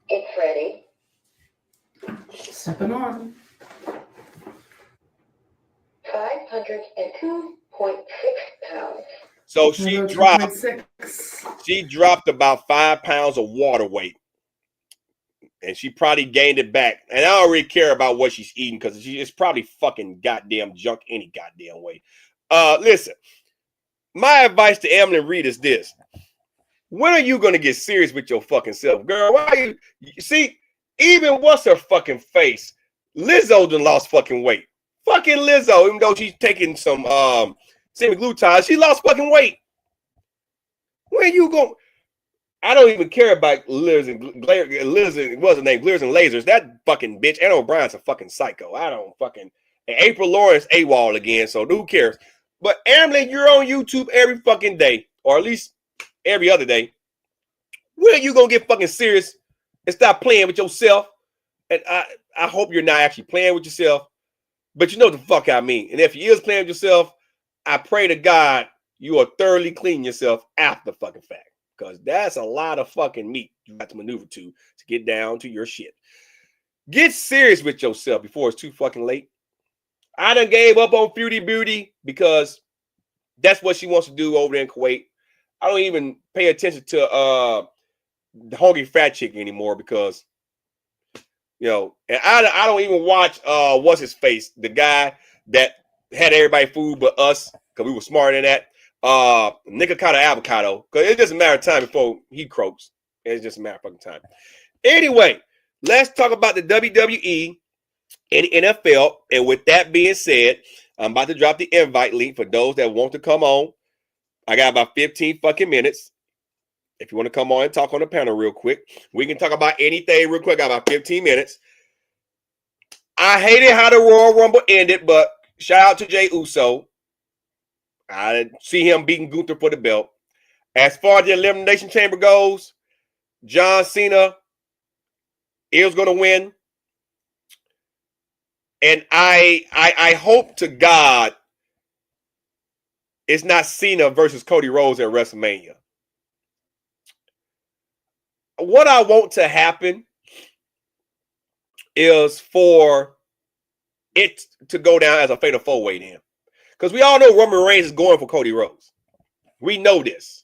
It's ready. Stepping on. 502.6 pounds. So she dropped about 5 pounds of water weight. And she probably gained it back. And I don't really care about what she's eating because it's probably fucking goddamn junk any goddamn way. Listen, my advice to Emily Reed is this. When are you going to get serious with your fucking self? Girl, why are you see, even what's her fucking face? Lizzo done lost fucking weight. Fucking Lizzo, even though she's taking some semaglutide, she lost fucking weight. Where you going? I don't even care about Liz and what's her name? Glitters and Lasers. That fucking bitch. Anna O'Brien's a fucking psycho. I don't fucking. And April Lawrence AWOL again, so who cares? But Emily, you're on YouTube every fucking day, or at least every other day. When are you gonna get fucking serious and stop playing with yourself? And I hope you're not actually playing with yourself, but you know what the fuck I mean. And if you is playing with yourself, I pray to God you are thoroughly cleaning yourself after the fucking fact. Because that's a lot of fucking meat you got to maneuver to get down to your shit. Get serious with yourself before it's too fucking late. I done gave up on Fruity Beauty because that's what she wants to do over there in Kuwait. I don't even pay attention to the Hungry Fat Chick anymore because, you know, and I don't even watch what's his face, the guy that had everybody food but us because we were smarter than that. Nikocado Avocado, because it doesn't matter time before he croaks. It's just a matter of fucking time. Anyway, let's talk about the WWE and NFL. And with that being said, I'm about to drop the invite link for those that want to come on. I got about 15 fucking minutes. If you want to come on and talk on the panel real quick, we can talk about anything real quick. I got about 15 minutes. I hated how the Royal Rumble ended, but shout out to Jey Uso. I see him beating Gunther for the belt. As far as the Elimination Chamber goes, John Cena is going to win. And I hope to God it's not Cena versus Cody Rhodes at WrestleMania. What I want to happen is for it to go down as a fatal four-way to him. Because we all know Roman Reigns is going for Cody Rhodes. We know this.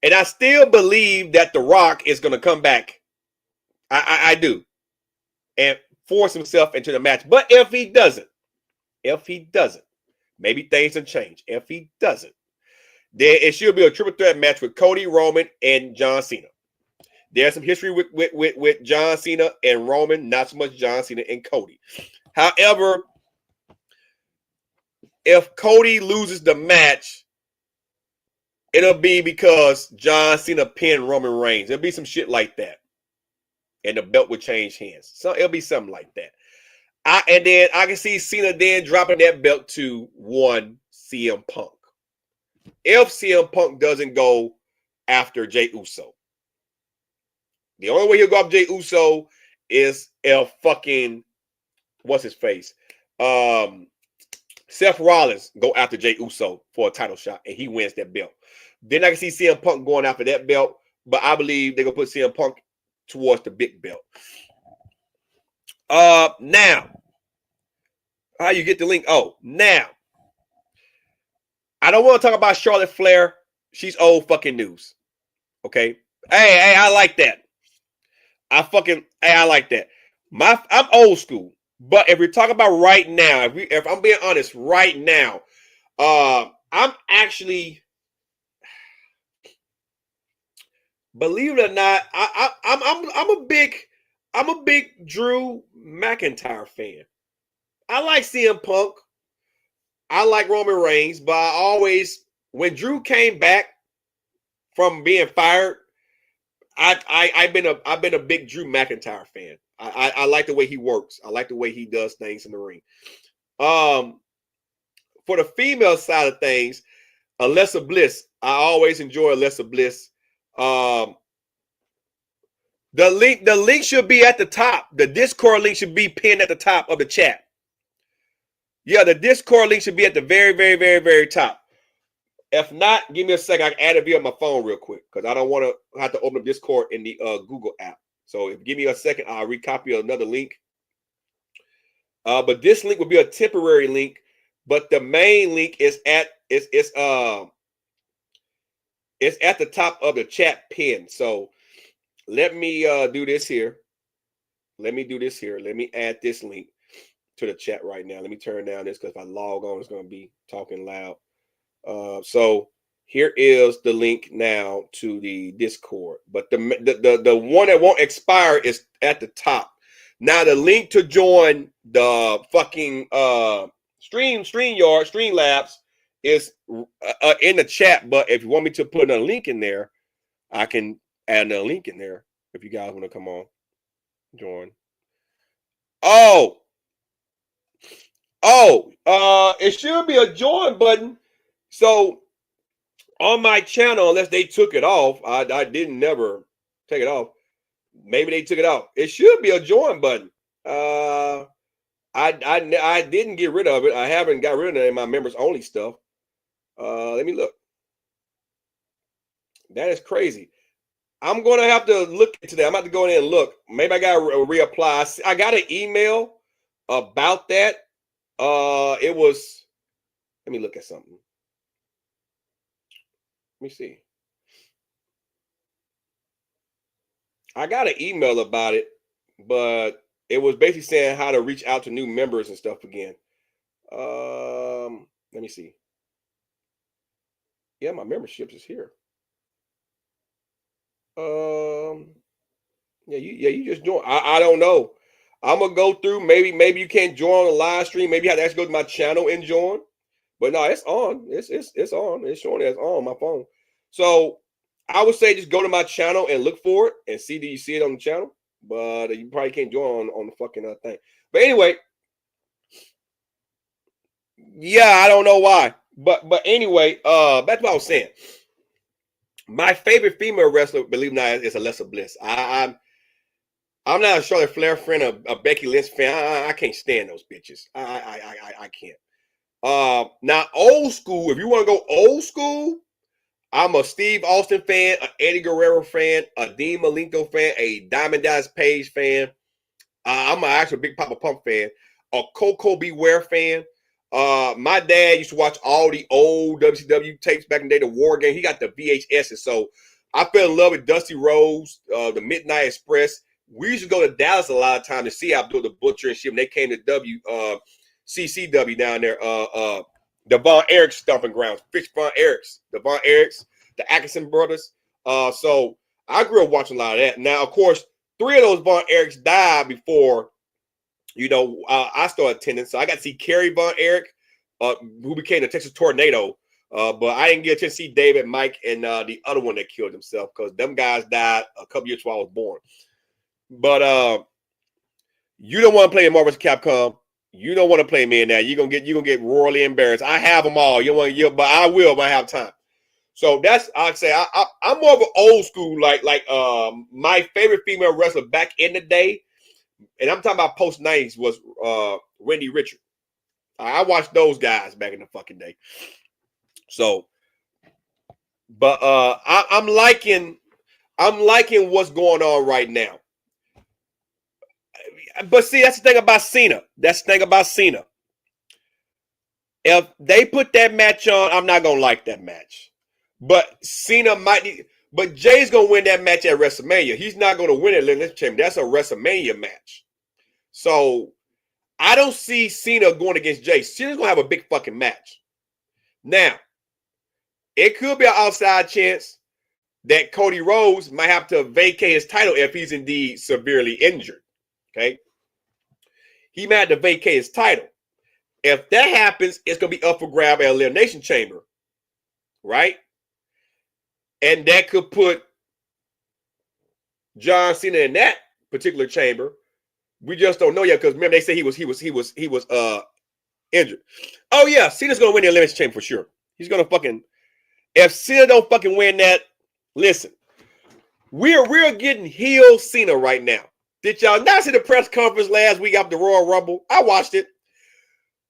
And I still believe that The Rock is going to come back. I do. And force himself into the match. But if he doesn't, maybe things will change. If he doesn't, then it should be a triple threat match with Cody, Roman, and John Cena. There's some history with John Cena and Roman, not so much John Cena and Cody. However, if Cody loses the match, it'll be because John Cena pinned Roman Reigns. It'll be some shit like that. And the belt would change hands. So it'll be something like that. And then I can see Cena then dropping that belt to one CM Punk. If CM Punk doesn't go after Jey Uso. The only way he'll go after Jey Uso is if fucking, what's his face? Seth Rollins go after Jey Uso for a title shot and he wins that belt. Then I can see CM Punk going after that belt, but I believe they're going to put CM Punk towards the big belt. Now, how you get the link? Oh, now, I don't want to talk about Charlotte Flair. She's old fucking news. Okay. Hey, I like that. I like that. I'm old school. But if we're talking about right now, if I'm being honest, right now, I'm actually, believe it or not, I'm a big Drew McIntyre fan. I like CM Punk. I like Roman Reigns, but I always, when Drew came back from being fired, I've been a big Drew McIntyre fan. I like the way he works. I like the way he does things in the ring. For the female side of things, Alexa Bliss. I always enjoy Alexa Bliss. The link should be at the top. The Discord link should be pinned at the top of the chat. Yeah, the Discord link should be at the very, very, very, very top. If not, give me a second. I can add it via my phone real quick because I don't want to have to open up Discord in the Google app. So give me a second, I'll recopy another link. But this link will be a temporary link, but the main link is at it's at the top of the chat pin. So let me do this here. Let me add this link to the chat right now. Let me turn down this because if I log on, it's going to be talking loud. So here is the link now to the Discord, but the one that won't expire is at the top. Now the link to join the fucking Streamlabs is in the chat. But if you want me to put a link in there, I can add a link in there. If you guys want to come on, join. It should be a join button. So on my channel, unless they took it off, I didn't never take it off. Maybe they took it off. It should be a join button. I didn't get rid of it. I haven't got rid of it in my members only stuff. Let me look. That is crazy. I'm going to have to look into that. I'm about to go in and look. Maybe I got to reapply. I got an email about that. It was, let me look at something. Let me see. I got an email about it, but it was basically saying how to reach out to new members and stuff again. Let me see. Yeah, my memberships is here. You just join. I don't know. I'm gonna go through. Maybe you can't join on the live stream. Maybe you have to actually go to my channel and join. But no, it's on. It's on. It's showing it's on my phone. So I would say just go to my channel and look for it and see. Do you see it on the channel? But you probably can't join on the fucking thing. But anyway, yeah, I don't know why. But anyway, that's what I was saying. My favorite female wrestler, believe it or not, is Alexa Bliss. I'm not a Charlotte Flair fan, a Becky Lynch fan. I can't stand those bitches. I can't. Now old school. If you want to go old school, I'm a Steve Austin fan, an Eddie Guerrero fan, a Dean Malenko fan, a Diamond Dallas Page fan. I'm actually a big Papa Pump fan, a Coco Beware fan. My dad used to watch all the old WCW tapes back in the day, the War Game. He got the VHSs. So I fell in love with Dusty Rhodes, the Midnight Express. We used to go to Dallas a lot of times to see Abdul the Butcher and shit when they came to CCW down there. The Von Erich stomping grounds, Fish Von Erichs, the Von Erichs, the Atkinson brothers. So I grew up watching a lot of that. Now, of course, 3 of those Von Erichs died before, I started attending. So I got to see Kerry Von Erich, who became the Texas Tornado. But I didn't get a chance to see David, Mike, and the other one that killed himself because them guys died a couple years before I was born. But you don't want to play in Marvel's Capcom. You don't want to play me in that. You're gonna get royally embarrassed. I have them all. But I will when I have time. So that's I'd say I'm more of an old school, like my favorite female wrestler back in the day, and I'm talking about post 90s was Wendy Richard. I watched those guys back in the fucking day. So, but I'm liking I'm liking what's going on right now. But see, that's the thing about Cena. If they put that match on, I'm not gonna like that match. But Cena might. But Jay's gonna win that match at WrestleMania. He's not gonna win it in this chamber. That's a WrestleMania match. So I don't see Cena going against Jay. Cena's gonna have a big fucking match. Now, it could be an outside chance that Cody Rhodes might have to vacate his title if he's indeed severely injured. Okay, he might have to vacate his title. If that happens, it's going to be up for grab at Elimination Chamber, right? And that could put John Cena in that particular chamber. We just don't know yet because remember they say he was injured. Oh yeah, Cena's going to win the Elimination Chamber for sure. He's going to fucking. If Cena don't fucking win that, listen, we're getting heel Cena right now. Did y'all not see the press conference last week after the Royal Rumble? I watched it.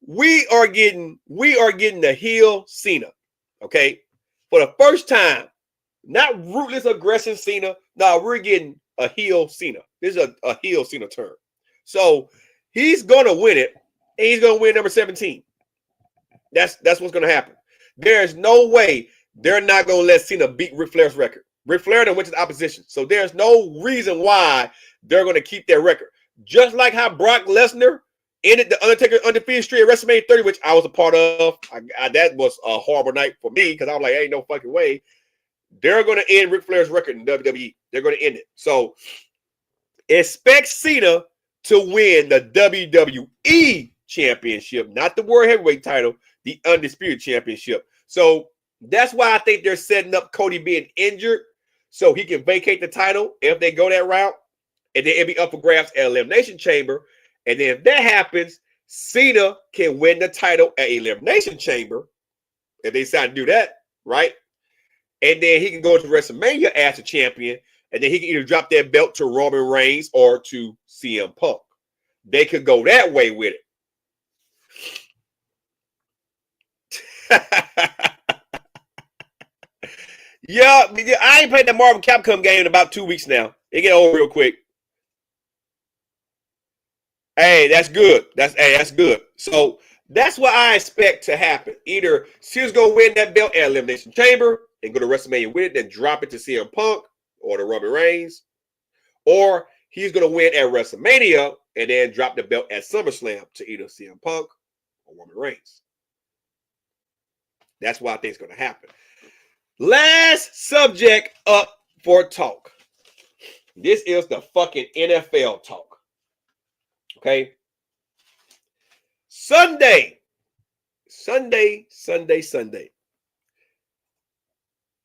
We are getting the heel Cena, okay? For the first time, not ruthless aggression Cena. No, we're getting a heel Cena. This is a heel Cena turn. So he's gonna win it, and he's gonna win number 17. That's what's gonna happen. There's no way they're not gonna let Cena beat Ric Flair's record. Ric Flair then went to the opposition, so there's no reason why they're gonna keep their record. Just like how Brock Lesnar ended the Undertaker undefeated streak at WrestleMania 30, which I was a part of. That was a horrible night for me because I was like, ain't no fucking way. They're going to end Ric Flair's record in WWE. They're going to end it. So expect Cena to win the WWE Championship, not the World Heavyweight title, the Undisputed Championship. So that's why I think they're setting up Cody being injured so he can vacate the title if they go that route. And then it'll be up for grabs at Elimination Chamber. And then if that happens, Cena can win the title at Elimination Chamber if they decide to do that, right? And then he can go to WrestleMania as a champion, and then he can either drop that belt to Roman Reigns or to CM Punk. They could go that way with it. Yeah, I ain't played that Marvel Capcom game in about 2 weeks now. It get old real quick. Hey, that's good. That's good. So that's what I expect to happen. Either Cena's gonna win that belt at Elimination Chamber and go to WrestleMania with it, then drop it to CM Punk or to Roman Reigns, or he's gonna win at WrestleMania and then drop the belt at SummerSlam to either CM Punk or Roman Reigns. That's what I think is gonna happen. Last subject up for talk. This is the fucking NFL talk. Okay. Sunday.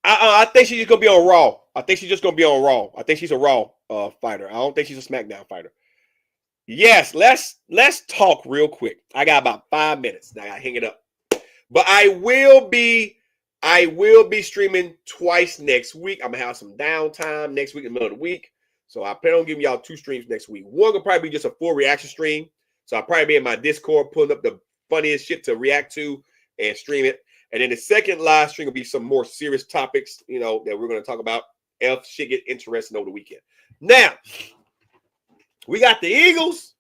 I think she's just gonna be on Raw. I think she's a Raw fighter. I don't think she's a SmackDown fighter. Yes, let's talk real quick. I got about 5 minutes. Now I gotta hang it up. But I will be streaming twice next week. I'm gonna have some downtime next week in the middle of the week. So I plan on giving y'all 2 streams next week. One will probably be just a full reaction stream. So I'll probably be in my Discord pulling up the funniest shit to react to and stream it. And then the second live stream will be some more serious topics, that we're going to talk about if shit get interesting over the weekend. Now, we got the Eagles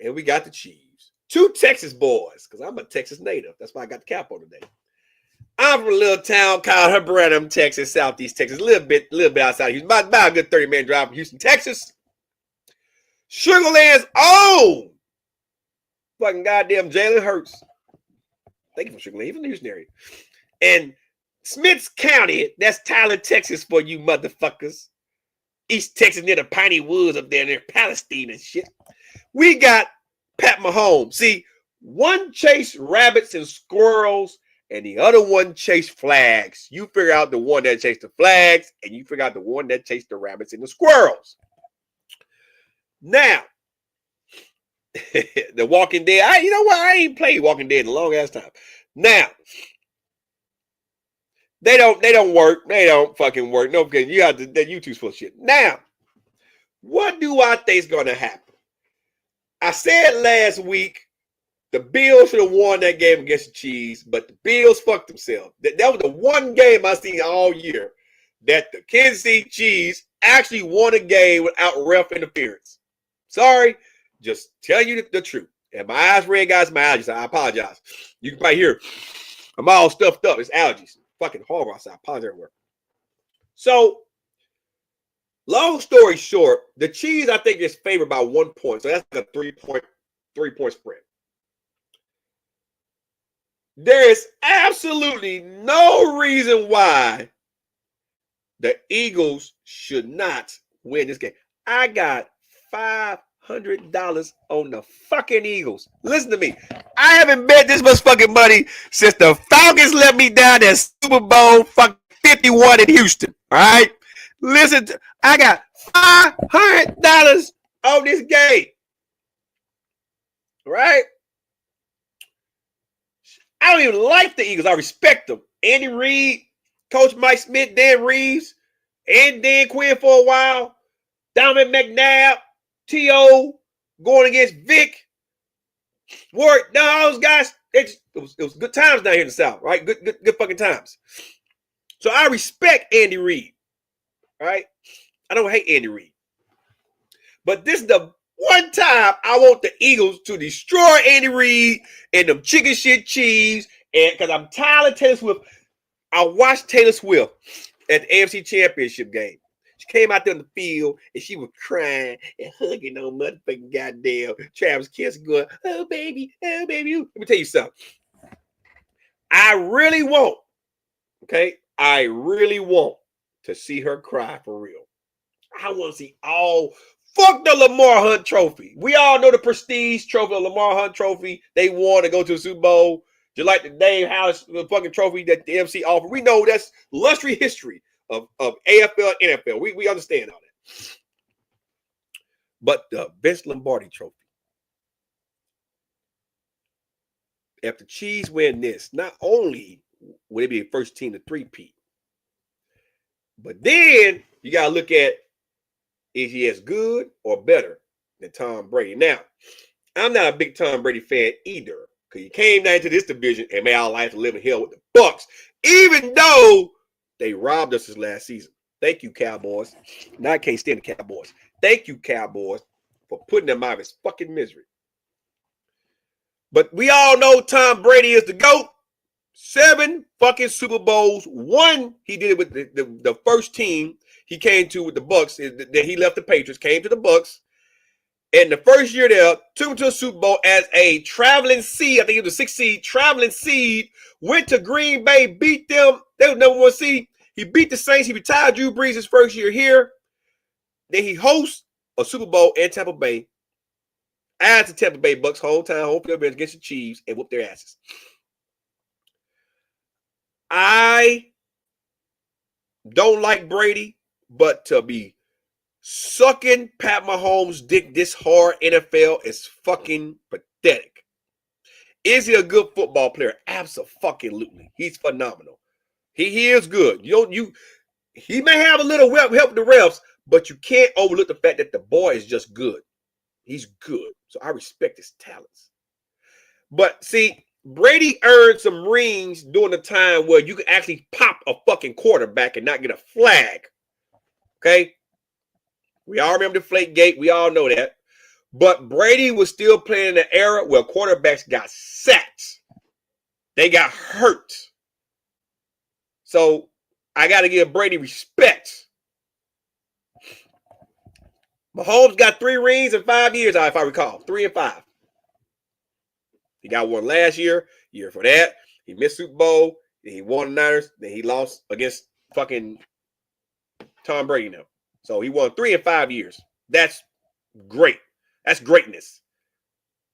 and we got the Chiefs. 2 Texas boys, because I'm a Texas native. That's why I got the cap on today. I'm from a little town called Hebronham, Texas, Southeast Texas, a little bit outside of Houston, about a good 30-minute drive from Houston, Texas. Sugarland's own fucking goddamn Jalen Hurts. Thank you for Sugarland, even in the Houston area. And Smiths County, that's Tyler, Texas for you motherfuckers. East Texas near the Piney Woods up there near Palestine and shit. We got Pat Mahomes. See, one chased rabbits and squirrels, and the other one chased flags. You figure out the one that chased the flags, and you figure out the one that chased the rabbits and the squirrels. Now, The Walking Dead. I ain't played Walking Dead in a long ass time. Now, they don't work. They don't fucking work. No, because you have that YouTube's full of shit. Now, what do I think is gonna happen? I said last week the Bills should have won that game against the Chiefs, but the Bills fucked themselves. That was the one game I seen all year that the Kansas City Chiefs actually won a game without ref interference. Sorry, just tell you the truth. And my eyes red, guys, my allergies. I apologize. You can probably hear I'm all stuffed up. It's allergies. Fucking horrible outside. I apologize everywhere. So, long story short, the Chiefs, I think, is favored by 1 point. So that's like a three-point spread. There is absolutely no reason why the Eagles should not win this game. I got $500 on the fucking Eagles. Listen to me. I haven't bet this much fucking money since the Falcons let me down at Super Bowl fucking 51 in Houston. All right? Listen, I got $500 on this game. All right? I don't even like the Eagles. I respect them. Andy Reid, Coach Mike Smith, Dan Reeves, and Dan Quinn for a while. Donovan McNabb, T.O. going against Vic. Warwick, no, all those guys, it was good times down here in the South, right? Good fucking times. So I respect Andy Reid, right? I don't hate Andy Reid. But this is the one time I want the Eagles to destroy Andy Reid and them chicken shit Chiefs, and because I'm tired of Taylor Swift. I watched Taylor Swift at the AFC Championship game. She came out there in the field and she was crying and hugging on motherfucking goddamn Travis Kelce, going, oh baby, oh baby. Let me tell you something. I really want to see her cry for real. I want to see all. Fuck the Lamar Hunt Trophy. We all know the prestige trophy, the Lamar Hunt Trophy. They won to go to the Super Bowl. Just like the Dave House fucking trophy that the MC offered. We know that's luxury history of AFL and NFL. We understand all that. But the Vince Lombardi Trophy. If the Chiefs win this, not only would it be the first team to three-peat, but then you got to look at, is he as good or better than Tom Brady? Now, I'm not a big Tom Brady fan either, because he came down to this division and made our life to live in hell with the Bucks, even though they robbed us this last season. Thank you, Cowboys. Now I can't stand the Cowboys. Thank you, Cowboys, for putting them out of his fucking misery. But we all know Tom Brady is the GOAT. 7 fucking Super Bowls. 1 he did it with the first team he came to with the Bucks. That he left the Patriots, came to the Bucks. And the first year there, took him to a Super Bowl as a traveling seed. I think it was a 6th seed, traveling seed. Went to Green Bay, beat them. They were number 1 seed. He beat the Saints. He retired Drew Brees his first year here. Then he hosts a Super Bowl in Tampa Bay. Adds the Tampa Bay Bucks, home field advantage against the Chiefs, and whoop their asses. I don't like Brady, but to be sucking Pat Mahomes' dick this hard NFL is fucking pathetic. Is he a good football player? Absolutely. He's phenomenal. He is good. He may have a little help with the refs, but you can't overlook the fact that the boy is just good. He's good. So I respect his talents. But see, Brady earned some rings during the time where you could actually pop a fucking quarterback and not get a flag. Okay? We all remember the Deflategate. We all know that. But Brady was still playing in an era where quarterbacks got sacked. They got hurt. So I got to give Brady respect. Mahomes got 3 rings in 5 years, if I recall. 3 and 5. He got one last year. Year for that, he missed Super Bowl. Then he won the Niners. Then he lost against fucking Tom Brady now. So he won 3 and 5 years. That's great. That's greatness.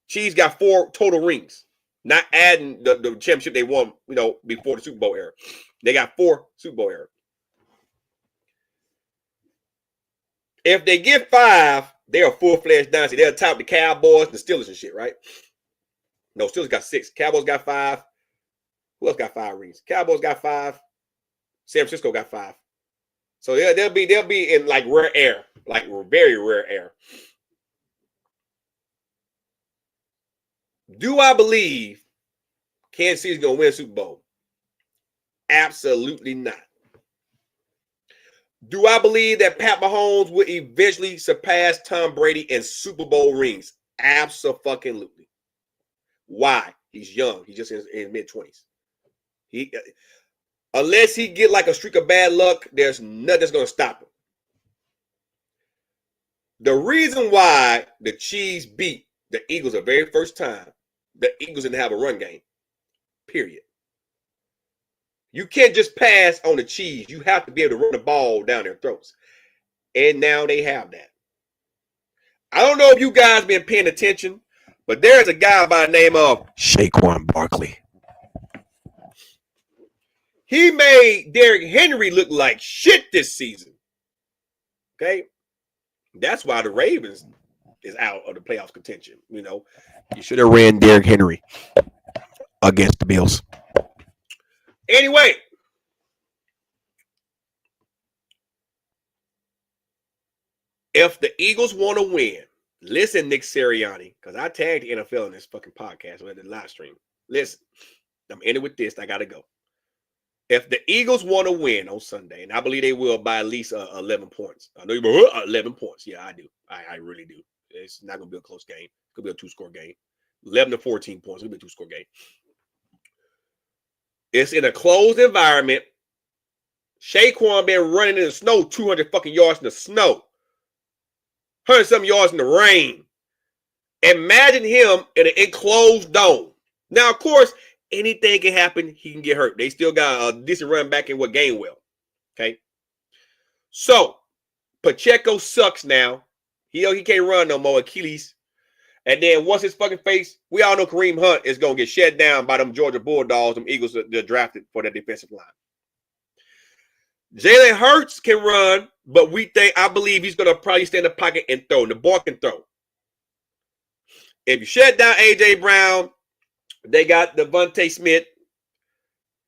Chiefs got 4 total rings, not adding the championship they won, before the Super Bowl era. They got 4 Super Bowl era. If they get 5, they're a full-fledged dynasty. They'll top the Cowboys, the Steelers and shit, right? No, Steelers got 6. Cowboys got 5. Who else got 5 rings? Cowboys got 5. San Francisco got 5. So they'll be in like rare air, like very rare air. Do I believe Kansas City's gonna win a Super Bowl? Absolutely not. Do I believe that Pat Mahomes will eventually surpass Tom Brady in Super Bowl rings? Absolutely. Why? He's young. He's just in mid-20s. Unless he get like a streak of bad luck, there's nothing that's going to stop him. The reason why the Chiefs beat the Eagles the very first time, the Eagles didn't have a run game. Period. You can't just pass on the Chiefs. You have to be able to run the ball down their throats. And now they have that. I don't know if you guys been paying attention, but there's a guy by the name of Saquon Barkley. He made Derrick Henry look like shit this season. Okay? That's why the Ravens is out of the playoffs contention. You know, you should have ran Derrick Henry against the Bills. Anyway, if the Eagles want to win, listen, Nick Sirianni, because I tagged the NFL in this fucking podcast or the live stream. Listen, I'm ending with this. I got to go. If the Eagles want to win on Sunday, and I believe they will by at least 11 points. I know you 11 points. Yeah, I do. I really do. It's not going to be a close game. It's going to be a two-score game. 11 to 14 points. It's going to be a two-score game. It's in a closed environment. Saquon been running in the snow 200 fucking yards in the snow. 100-something yards in the rain. Imagine him in an enclosed dome. Now, of course, anything can happen. He can get hurt. They still got a decent run back in what Gainwell. Okay. So, Pacheco sucks now. He can't run no more. Achilles. And then once his fucking face, we all know Kareem Hunt is going to get shut down by them Georgia Bulldogs, them Eagles that drafted for their defensive line. Jalen Hurts can run, but I believe he's going to probably stay in the pocket and throw. And the ball can throw. If you shut down A.J. Brown, they got Devontae Smith,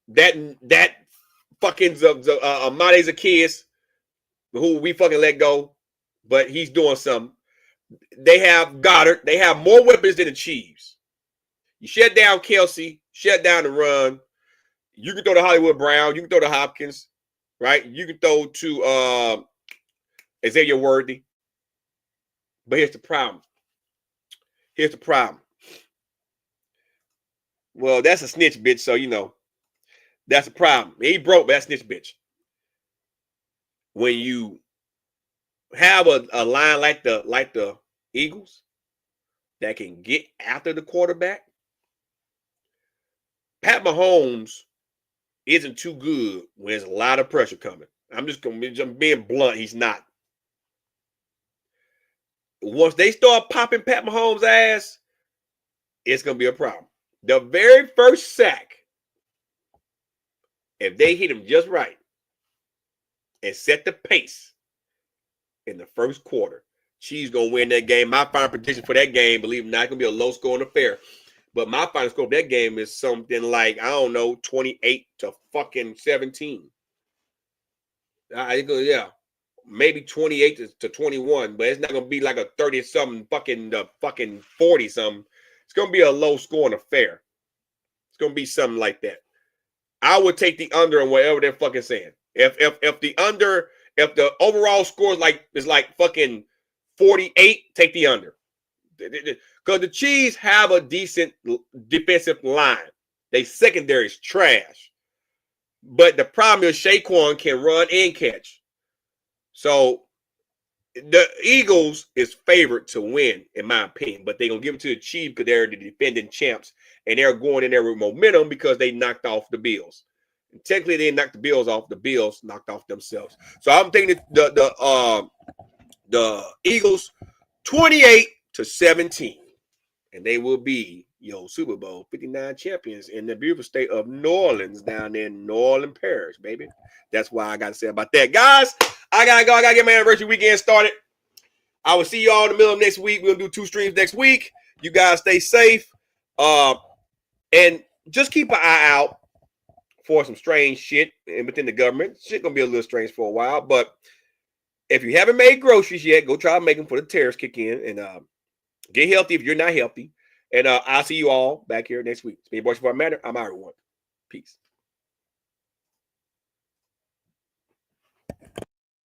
that fucking Amade Zaccheaus, who we fucking let go, but he's doing something. They have Goddard. They have more weapons than the Chiefs. You shut down Kelsey, shut down the run. You can throw to Hollywood Brown. You can throw to Hopkins, right? You can throw to Xavier Worthy. But here's the problem. Well, that's a snitch, bitch. So, you know, that's a problem. He broke, but that's snitch, bitch. When you have a line like the Eagles that can get after the quarterback, Pat Mahomes isn't too good when there's a lot of pressure coming. I'm being blunt. He's not. Once they start popping Pat Mahomes' ass, it's going to be a problem. The very first sack, if they hit him just right and set the pace in the first quarter, Chiefs going to win that game. My final prediction for that game, believe it or not, it's going to be a low-scoring affair. But my final score of that game is something like, I don't know, 28 to fucking 17. Yeah. Maybe 28 to 21, but it's not going to be like a 30-something fucking 40-something. It's going to be a low-scoring affair. It's going to be something like that. I would take the under on whatever they're fucking saying. If the overall score is like fucking 48, take the under. Because the Chiefs have a decent defensive line. They secondary is trash. But the problem is Saquon can run and catch. So the Eagles is favored to win, in my opinion. But they're going to give it to the Chiefs because they're the defending champs. And they're going in there with momentum because they knocked off the Bills. And technically, they knocked the Bills off. The Bills knocked off themselves. So I'm thinking the Eagles 28 to 17. And they will be Super Bowl 59 champions in the beautiful state of New Orleans, down there in New Orleans Parish, baby. That's why I got to say about that. Guys, I got to go. I got to get my anniversary weekend started. I will see you all in the middle of next week. We'll do 2 streams next week. You guys stay safe. And just keep an eye out for some strange shit within the government. Shit going to be a little strange for a while. But if you haven't made groceries yet, go try to make them before the tariffs kick in. And get healthy if you're not healthy. And I'll see you all back here next week. It's me, your boy, Savar Matner. I'm out, everyone. Peace.